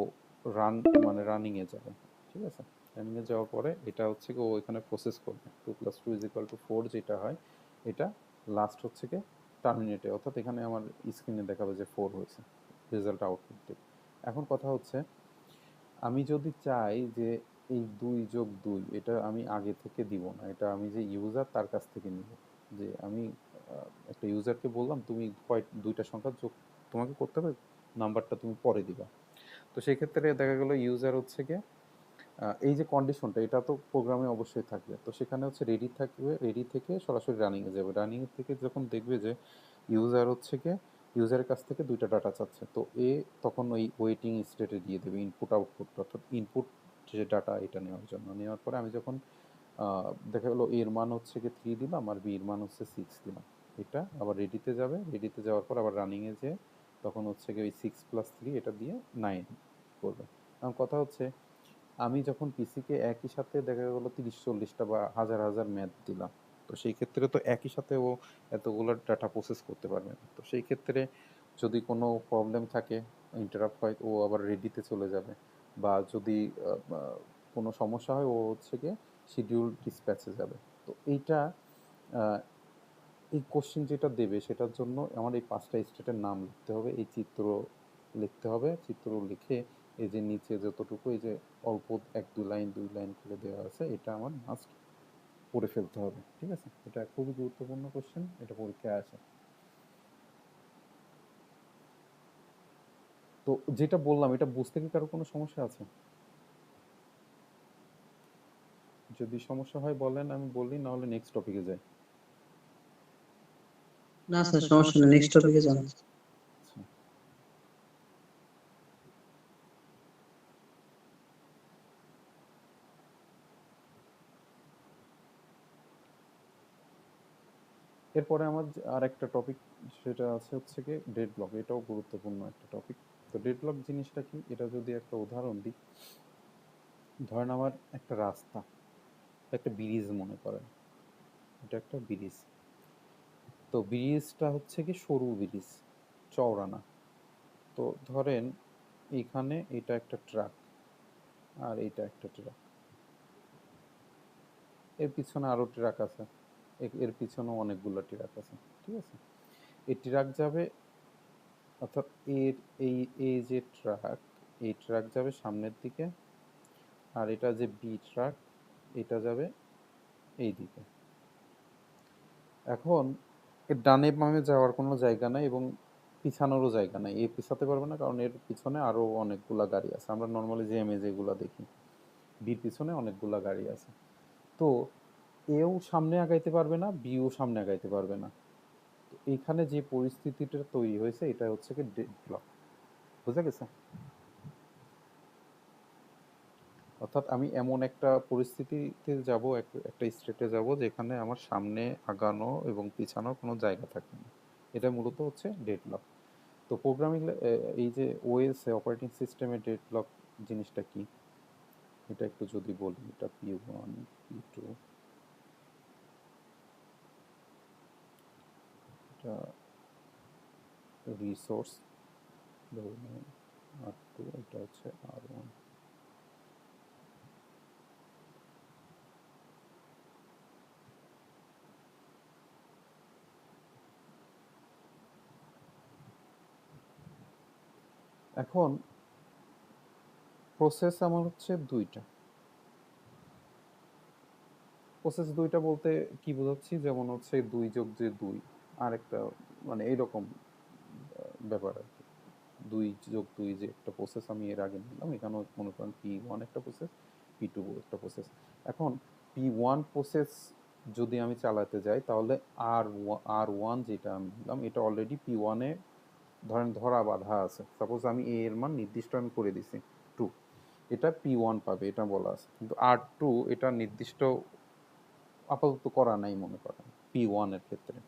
রান মানে রানিংয়ে যাবে, ঠিক আছে? রানিংয়ে যাওয়ার পরে এটা হচ্ছে কি ও এখানে প্রসেস করবে 2+2=4 যেটা হয়, এটা লাস্ট হচ্ছে কি টার্মিনেটে, অর্থাৎ এখানে আমার স্ক্রিনে দেখাবে যে 4 হয়েছে, রেজাল্ট আউটপুট দেবে। এখন কথা হচ্ছে, আমি যদি চাই যে এই 2+2 এটা আমি আগে থেকে দিব না, এটা আমি যে ইউজার তার কাছ থেকে নিব, যে আমি একটা ইউজারকে বললাম তুমি দুইটা সংখ্যা যোগ তোমাকে করতে হবে, নাম্বারটা তুমি পরে দিবা। তো সেই ক্ষেত্রে দেখা গেল ইউজার হচ্ছে গিয়ে এই যে কন্ডিশনটা এটা তো প্রোগ্রামে অবশ্যই থাকবে, তো সেখানে হচ্ছে রেডি থাকবে, রেডি থেকে সরাসরি রানিংয়ে যাবে, রানিং থেকে যখন দেখবে যে ইউজার হচ্ছে গিয়ে ইউজারের কাছ থেকে দুইটা ডাটা চাচ্ছে, তো তখন ওই ওয়েটিং স্টেটে দিয়ে দেবে ইনপুট আউটপুট, অর্থাৎ ইনপুট যে ডাটা এটা নেওয়ার জন্য, নেওয়ার পরে আমি যখন দেখা গেলো এর মান হচ্ছে গিয়ে 3 দিলাম আর বি এর মান হচ্ছে 6 দিলাম, এটা আবার রেডিতে যাবে, রেডিতে যাওয়ার পর আবার রানিংয়ে যেয়ে তখন হচ্ছে গিয়ে ওই 6+3 এটা দিয়ে 9 করবে। এখন কথা হচ্ছে, আমি যখন পিসিকে একই সাথে দেখা গেলো 30-40টা বা হাজার হাজার ম্যাথ দিলাম, তো সেই ক্ষেত্রে তো একই সাথে ও এতগুলো ডাটা প্রসেস করতে পারবে না, তো সেই ক্ষেত্রে যদি কোনো প্রবলেম থাকে, ইন্টারাপ্ট হয়, ও আবার রেডিতে চলে যাবে, বা যদি কোনো সমস্যা হয় ও হচ্ছে গিয়ে শিডিউল ডিসপ্যাচে যাবে। তো এইটা এই কোশ্চেন যেটা দেবে সেটার জন্য আমার এই 5টা স্টেটের নাম লিখতে হবে, এই চিত্র লিখতে হবে, চিত্র লিখে এই যে নিচে যতটুকু এই যে অল্প 1-2 লাইন করে দেওয়া আছে এটা আমার মাস্ট পড়ে ফেলতে হবে, ঠিক আছে? এটা খুবই গুরুত্বপূর্ণ কোশ্চেন, এটা পরীক্ষায় আসে। তো যেটা বললাম এটা বুঝতে কি কারো কোনো সমস্যা আছে? যদি সমস্যা হয় বলেন, আমি বলি, না হলে নেক্সট টপিকে যাই। না স্যার, সমস্যা নেই, নেক্সট টপিকে যান। আচ্ছা, এরপরে আমার আর একটা টপিক সেটা আছে হচ্ছে কি ডেড ব্লক, এটাও গুরুত্বপূর্ণ একটা টপিক। তো ডেড ব্লক জিনিসটা কি, এটা যদি একটা উদাহরণ দিই, ধরেন আমার একটা রাস্তা, একটা ব্রিজ মনে করেন, এটা একটা ব্রিজ, তো ব্রিজটা হচ্ছে কি সরু ব্রিজ, চওড়া না। তো ধরেন এইখানে এটা একটা ট্রাক আর এটা একটা ট্রাক, এর পিছনে আরো ট্রাক আছে, এর পিছনেও অনেকগুলো ট্রাক আছে, ঠিক আছে? এই ট্রাক যাবে, অর্থাৎ এর এই এই যে ট্রাক, এই ট্রাক যাবে সামনের দিকে, আর এটা যে বি ট্রাক এটা যাবে এই দিকে। এখন এর ডানে বামে যাওয়ার কোনো জায়গা নাই এবং পিছানোরও জায়গা নাই, এ পিছাতে পারবে না কারণ এর পিছনে আরো অনেকগুলা গাড়ি আছে, আমরা নর্মালি জ্যামে যেগুলা দেখি, বির পিছনে অনেকগুলা গাড়ি আছে। তো এও সামনে আগাইতে পারবে না, বিও সামনে আগাইতে পারবে না। তো এইখানে যে পরিস্থিতিটা তৈরি হয়েছে এটা হচ্ছে কি ডেড ব্লক, বুঝা গেছে? অর্থাৎ আমি এমন একটা পরিস্থিতিতে যাব, একটা স্টেটে যাব যেখানে আমার সামনে আগানো এবং পিছানোর কোনো জায়গা থাকবে না, এটা মূলত হচ্ছে ডেডলক। তো প্রোগ্রামিং এই যে ওএস অপারেটিং সিস্টেমে ডেডলক জিনিসটা কি, এটা একটু যদি বলি, এটা P1 P2, এটা রিসোর্স ধরুন R2, এটা হচ্ছে R1। এখন প্রসেস আমার হচ্ছে দুইটা। প্রসেস দুইটা বলতে কি বোঝাচ্ছি, যেমন হচ্ছে 2 যোগ যে 2 আর একটা মানে এইরকম ব্যাপার আর কি। 2 যোগ 2 যে একটা প্রসেস আমি এর আগে নিলাম, এখানেও মনে করেন P1 একটা প্রসেস, P2 একটা প্রসেস। এখন P1 প্রসেস যদি আমি চালাতে যাই তাহলে R1 যেটা আমি নিলাম এটা অলরেডি P1 এ ধরেন ধরা বাঁধা আছে। সাপোজ আমি a এর মান নির্দিষ্ট আমি করে দিছি 2, এটা P1 পাবে এটা বলা আছে, কিন্তু R2 এটা নির্দিষ্ট আপাতত করা নাই মনে করেন P1 এর ক্ষেত্রে।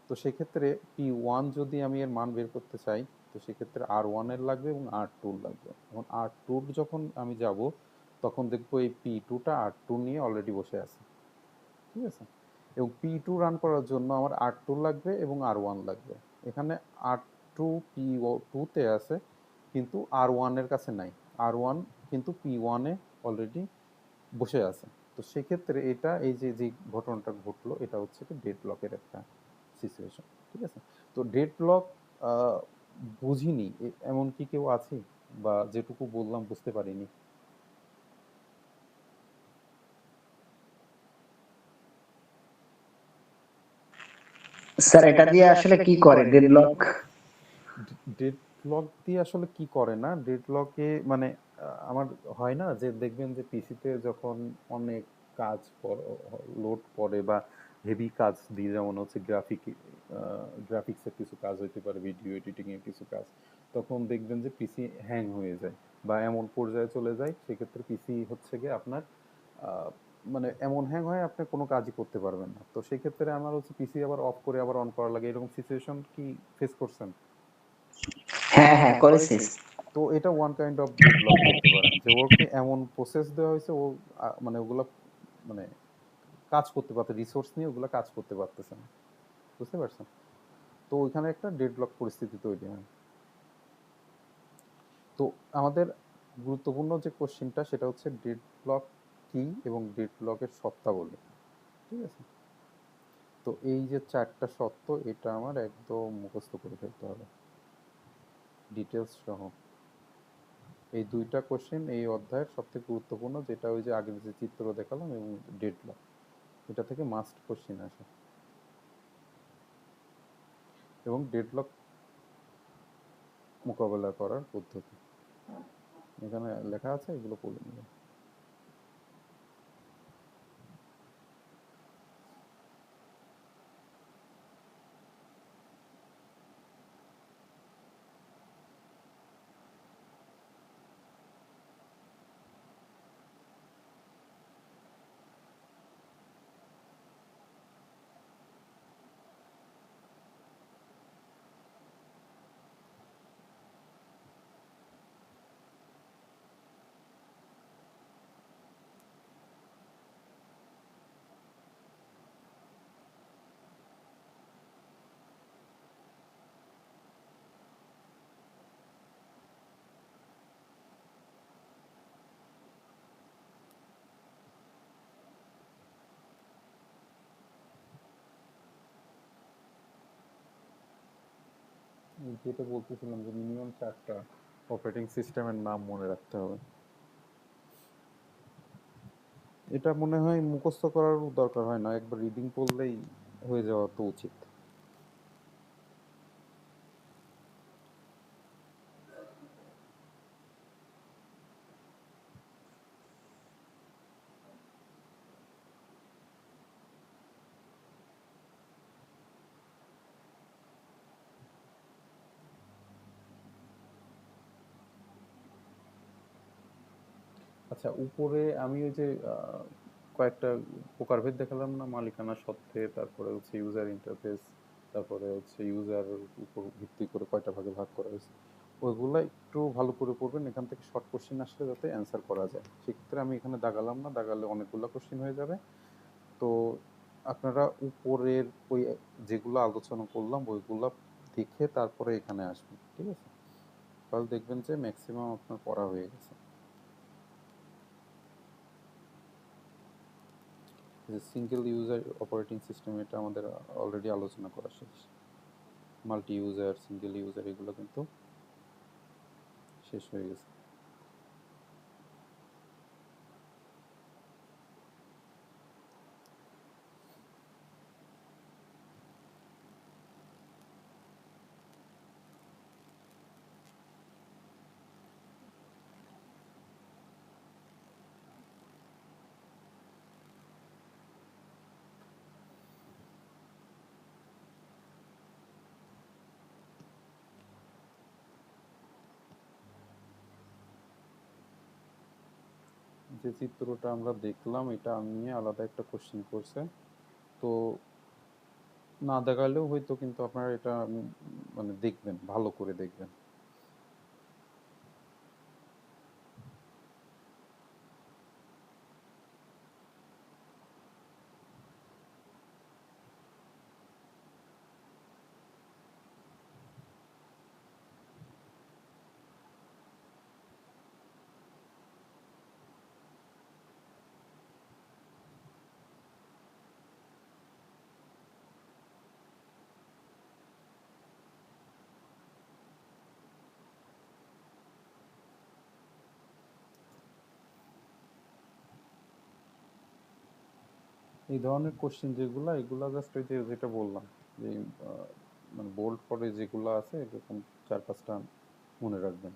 তো সেক্ষেত্রে P1 যদি আমি এর মান বের করতে চাই, তো সেক্ষেত্রে R1 এর লাগবে এবং R2 এর লাগবে। এখন R2 যখন আমি যাব তখন দেখবো এই P2টা R2 নিয়ে অলরেডি বসে আছে, ঠিক আছে। এবং P2 রান করার জন্য আমার R2 লাগবে এবং R1 লাগবে। এখানে R2 P2 তে আছে কিন্তু R1 এর কাছে নাই, R1 কিন্তু P1 এ অলরেডি বসে আছে। তো সেক্ষেত্রে এটা এই যে যে ঘটনাটা ঘটলো এটা হচ্ছে কি ডেডলকের একটা সিচুয়েশন, ঠিক আছে। তো ডেডলক বুঝিনি এমন কি কেউ আছে, বা যেটুকু বললাম বুঝতে পারিনি? স্যার এটা দিয়ে আসলে কি করে ডেডলক? ডেডলক দিয়ে আসলে কি করে না, ডেডলকে মানে আমার হয় না যে দেখবেন যে পিসিতে যখন অনেক কাজ লোড পড়ে বা হেভি কাজ দিয়ে, যেমন হচ্ছে গ্রাফিক্সের কিছু কাজ হইতে পারে, ভিডিও এডিটিং এর কিছু কাজ, তখন দেখবেন যে পিসি হ্যাং হয়ে যায় বা এমন পর্যায়ে চলে যায়, সেক্ষেত্রে পিসি হচ্ছে গিয়ে আপনার মানে এমন হ্যাং হয় আপনি কোনো কাজই করতে পারবেন না। তো সেক্ষেত্রে আমার হচ্ছে পিসি আবার অফ করে আবার অন করা লাগে, এরকম সিচুয়েশন কি ফেস করছেন? হ্যাঁ হ্যাঁ করেছি। তো এটা ওয়ান কাইন্ড অফ ডেডলক বলতে পারেন, যে ওকে এমন প্রসেস দেওয়া হয়েছে ও মানে ওগুলা মানে কাজ করতে পারতে, রিসোর্স নিয়ে ওগুলা কাজ করতে পারতেছে না, বুঝতে পারছেন? তো ওইখানে একটা ডেডলক পরিস্থিতি তৈরি হয়। তো আমাদের গুরুত্বপূর্ণ যে কোশ্চেনটা সেটা হচ্ছে ডেডলক কি এবং ডেডলকের শর্তাবলী, ঠিক আছে। তো এই যে 4টা শর্ত এটা আমার একদম মুখস্থ করে ফেলতে হবে ডিটেলস সহ। এই 2টা কোশ্চেন এই অধ্যায়ের সবথেকে গুরুত্বপূর্ণ, যেটা ওই যে আগের যে চিত্র দেখালাম এবং ডেডলক, এটা থেকে মাস্ট কোশ্চেন আসে। এবং ডেডলক মোকাবেলা করার পদ্ধতি এখানে লেখা আছে, এগুলো পড়ে নেবেন। যেটা বলতেছিলাম যে মিনিমাম 4টা অপারেটিং সিস্টেমের নাম মনে রাখতে হবে। এটা মনে হয় মুখস্থ করার দরকার হয় না, একবার রিডিং পড়লেই হয়ে যাওয়া তো উচিত। আচ্ছা, উপরে আমি ওই যে কয়েকটা প্রকারভেদ দেখালাম না, মালিকানা সত্ত্বে, তারপরে হচ্ছে ইউজার ইন্টারফেস, তারপরে হচ্ছে ইউজারের উপর ভিত্তি করে কয়টা ভাগে ভাগ করা হয়েছে, ওইগুলো একটু ভালো করে পড়বেন। এখান থেকে শর্ট কোশ্চেন আসলে যাতে অ্যান্সার করা যায়, সেক্ষেত্রে আমি এখানে দাগালাম না, দাগালে অনেকগুলো কোশ্চেন হয়ে যাবে। তো আপনারা উপরের ওই যেগুলো আলোচনা করলাম ওইগুলো দেখে তারপরে এখানে আসবেন, ঠিক আছে? তাহলে দেখবেন যে ম্যাক্সিমাম আপনার পড়া হয়ে গেছে। যে সিঙ্গেল ইউজার অপারেটিং সিস্টেম, এটা আমাদের অলরেডি আলোচনা করা শেষ। মাল্টি ইউজার, সিঙ্গেল ইউজার, এগুলো কিন্তু শেষ হয়ে গেছে। যে চিত্রটা আমরা দেখলাম এটা নিয়ে আলাদা একটা কোশ্চেন করছে, তো না দেখালেও হয়তো কিন্তু আপনারা এটা মানে দেখবেন, ভালো করে দেখবেন। এই ধরনের কোশ্চেন যেগুলো, এগুলা জাস্ট ওই যে যেটা বললাম যে মানে বোল্ড করে যেগুলো আছে এরকম 4-5টা মনে রাখবেন।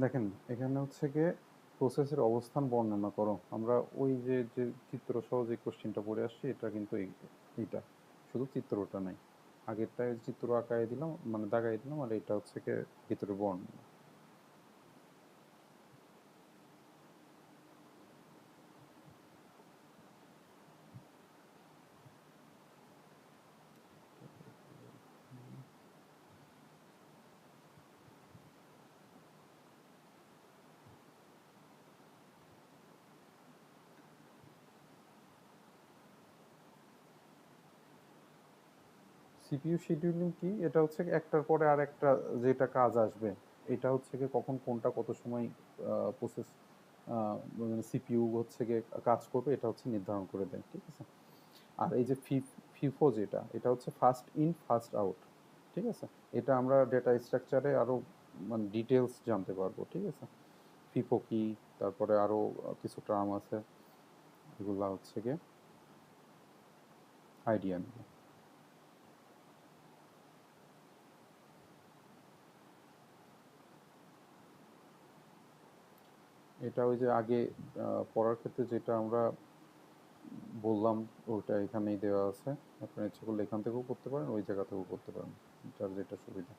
দেখেন এখানে হচ্ছে গিয়ে প্রসেসের অবস্থান বর্ণনা করো। আমরা ওই যে যে চিত্র সহ যে কোশ্চেনটা পড়ে আসছি এটা কিন্তু এইটা শুধু চিত্রটা নাই, আগেরটায় চিত্র আঁকায় দিলাম মানে দাগাই দিলাম, আর এটা হচ্ছে গিয়ে ভিতরে বর্ণনা। সিপিইউ শিডিউলিং কি? এটা হচ্ছে কি একটার পরে আর একটা যেটা কাজ আসবে, এটা হচ্ছে কি কখন কোনটা কত সময় প্রসেস মানে সিপিইউ হচ্ছে গিয়ে কাজ করবে, এটা হচ্ছে নির্ধারণ করে দেয়, ঠিক আছে? আর এই যে ফিফো যেটা, এটা হচ্ছে ফার্স্ট ইন ফার্স্ট আউট, ঠিক আছে? এটা আমরা ডেটা স্ট্রাকচারে আরো মানে ডিটেলস জানতে পারবো, ঠিক আছে? ফিফো কি, তারপরে আরো কিছু টার্ম আছে, এগুলা হচ্ছে গিয়ে আইডিয়া নেব। এটা ওই যে আগে পড়ার ক্ষেত্রে যেটা আমরা বললাম ওটা এখানেই দেওয়া আছে, আপনার ইচ্ছে করলে এখান থেকেও করতে পারেন, ওই জায়গা থেকেও করতে পারেন, যার যেটা সুবিধা।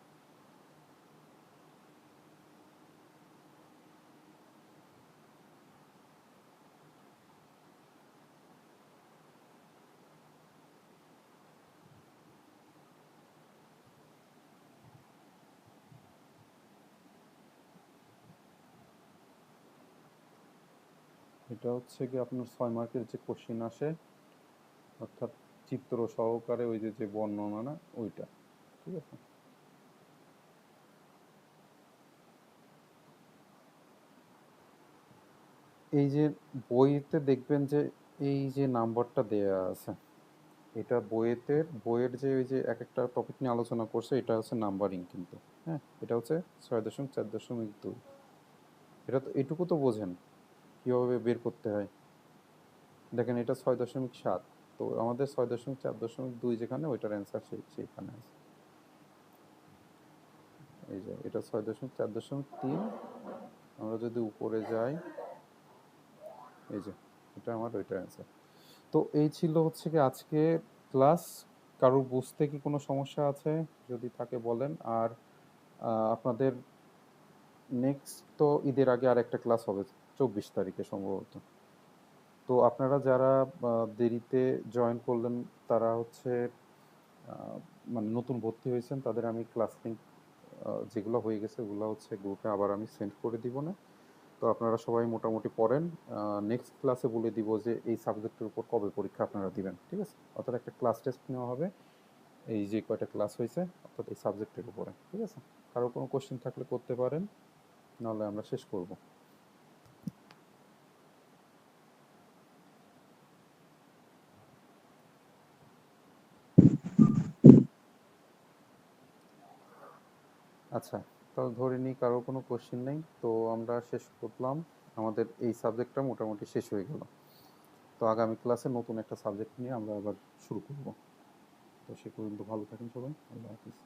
এটা হচ্ছে কি আপনার 6 মার্কের যে কোশ্চিন আসে, অর্থাৎ চিত্র সহকারে ওই যে যে বর্ণনা না ওইটা, ঠিক আছে? এই যে বইতে দেখবেন যে এই যে নাম্বারটা দেয়া আছে, এটা বইয়ের যে ওই যে এক একটা টপিক নিয়ে আলোচনা করছে, এটা হচ্ছে নাম্বারিং কিন্তু। হ্যাঁ, এটা হচ্ছে 6.4.2। এটা তো এটুকু তো বোঝেন কিভাবে বের করতে হয়। দেখেন এটা 6.7, তো আমাদের 6.4.2 যেখানে, ওইটার অ্যান্সার সেইখানে আছে। এই যে এটা 6.4.3। আমরা যদি উপরে যাই, এই যে এটা আমার ওইটার অ্যান্সার। তো এই ছিল হচ্ছে কি আজকে ক্লাস। কারোর বুঝতে কি কোনো সমস্যা আছে? যদি থাকে বলেন। আর আপনাদের নেক্সট তো ঈদের আগে আর একটা ক্লাস হবে 24 তারিখে সম্ভবত। তো আপনারা যারা দেরিতে জয়েন করলেন, তারা হচ্ছে মানে নতুন ভর্তি হয়েছেন, তাদের আমি ক্লাস লিঙ্ক যেগুলো হয়ে গেছে ওগুলো হচ্ছে গ্রুপে আবার আমি সেন্ড করে দিব না। তো আপনারা সবাই মোটামুটি পড়েন। নেক্সট ক্লাসে বলে দিব যে এই সাবজেক্টের উপর কবে পরীক্ষা আপনারা দিবেন, ঠিক আছে? অর্থাৎ একটা ক্লাস টেস্ট নেওয়া হবে এই যে কয়টা ক্লাস হয়েছে, অর্থাৎ এই সাবজেক্টের উপরে, ঠিক আছে? কারো কোনো কোশ্চেন থাকলে করতে পারেন, নাহলে আমরা শেষ করব। আচ্ছা, তাহলে ধরে নিই কারো কোনো কোশ্চেন নেই, তো আমরা শেষ করলাম। আমাদের এই সাবজেক্টটা মোটামুটি শেষ হয়ে গেল। তো আগামী ক্লাসে নতুন একটা সাবজেক্ট নিয়ে আমরা আবার শুরু করব। তো সে পর্যন্ত ভালো থাকেন সবাই। আল্লাহ হাফিজ।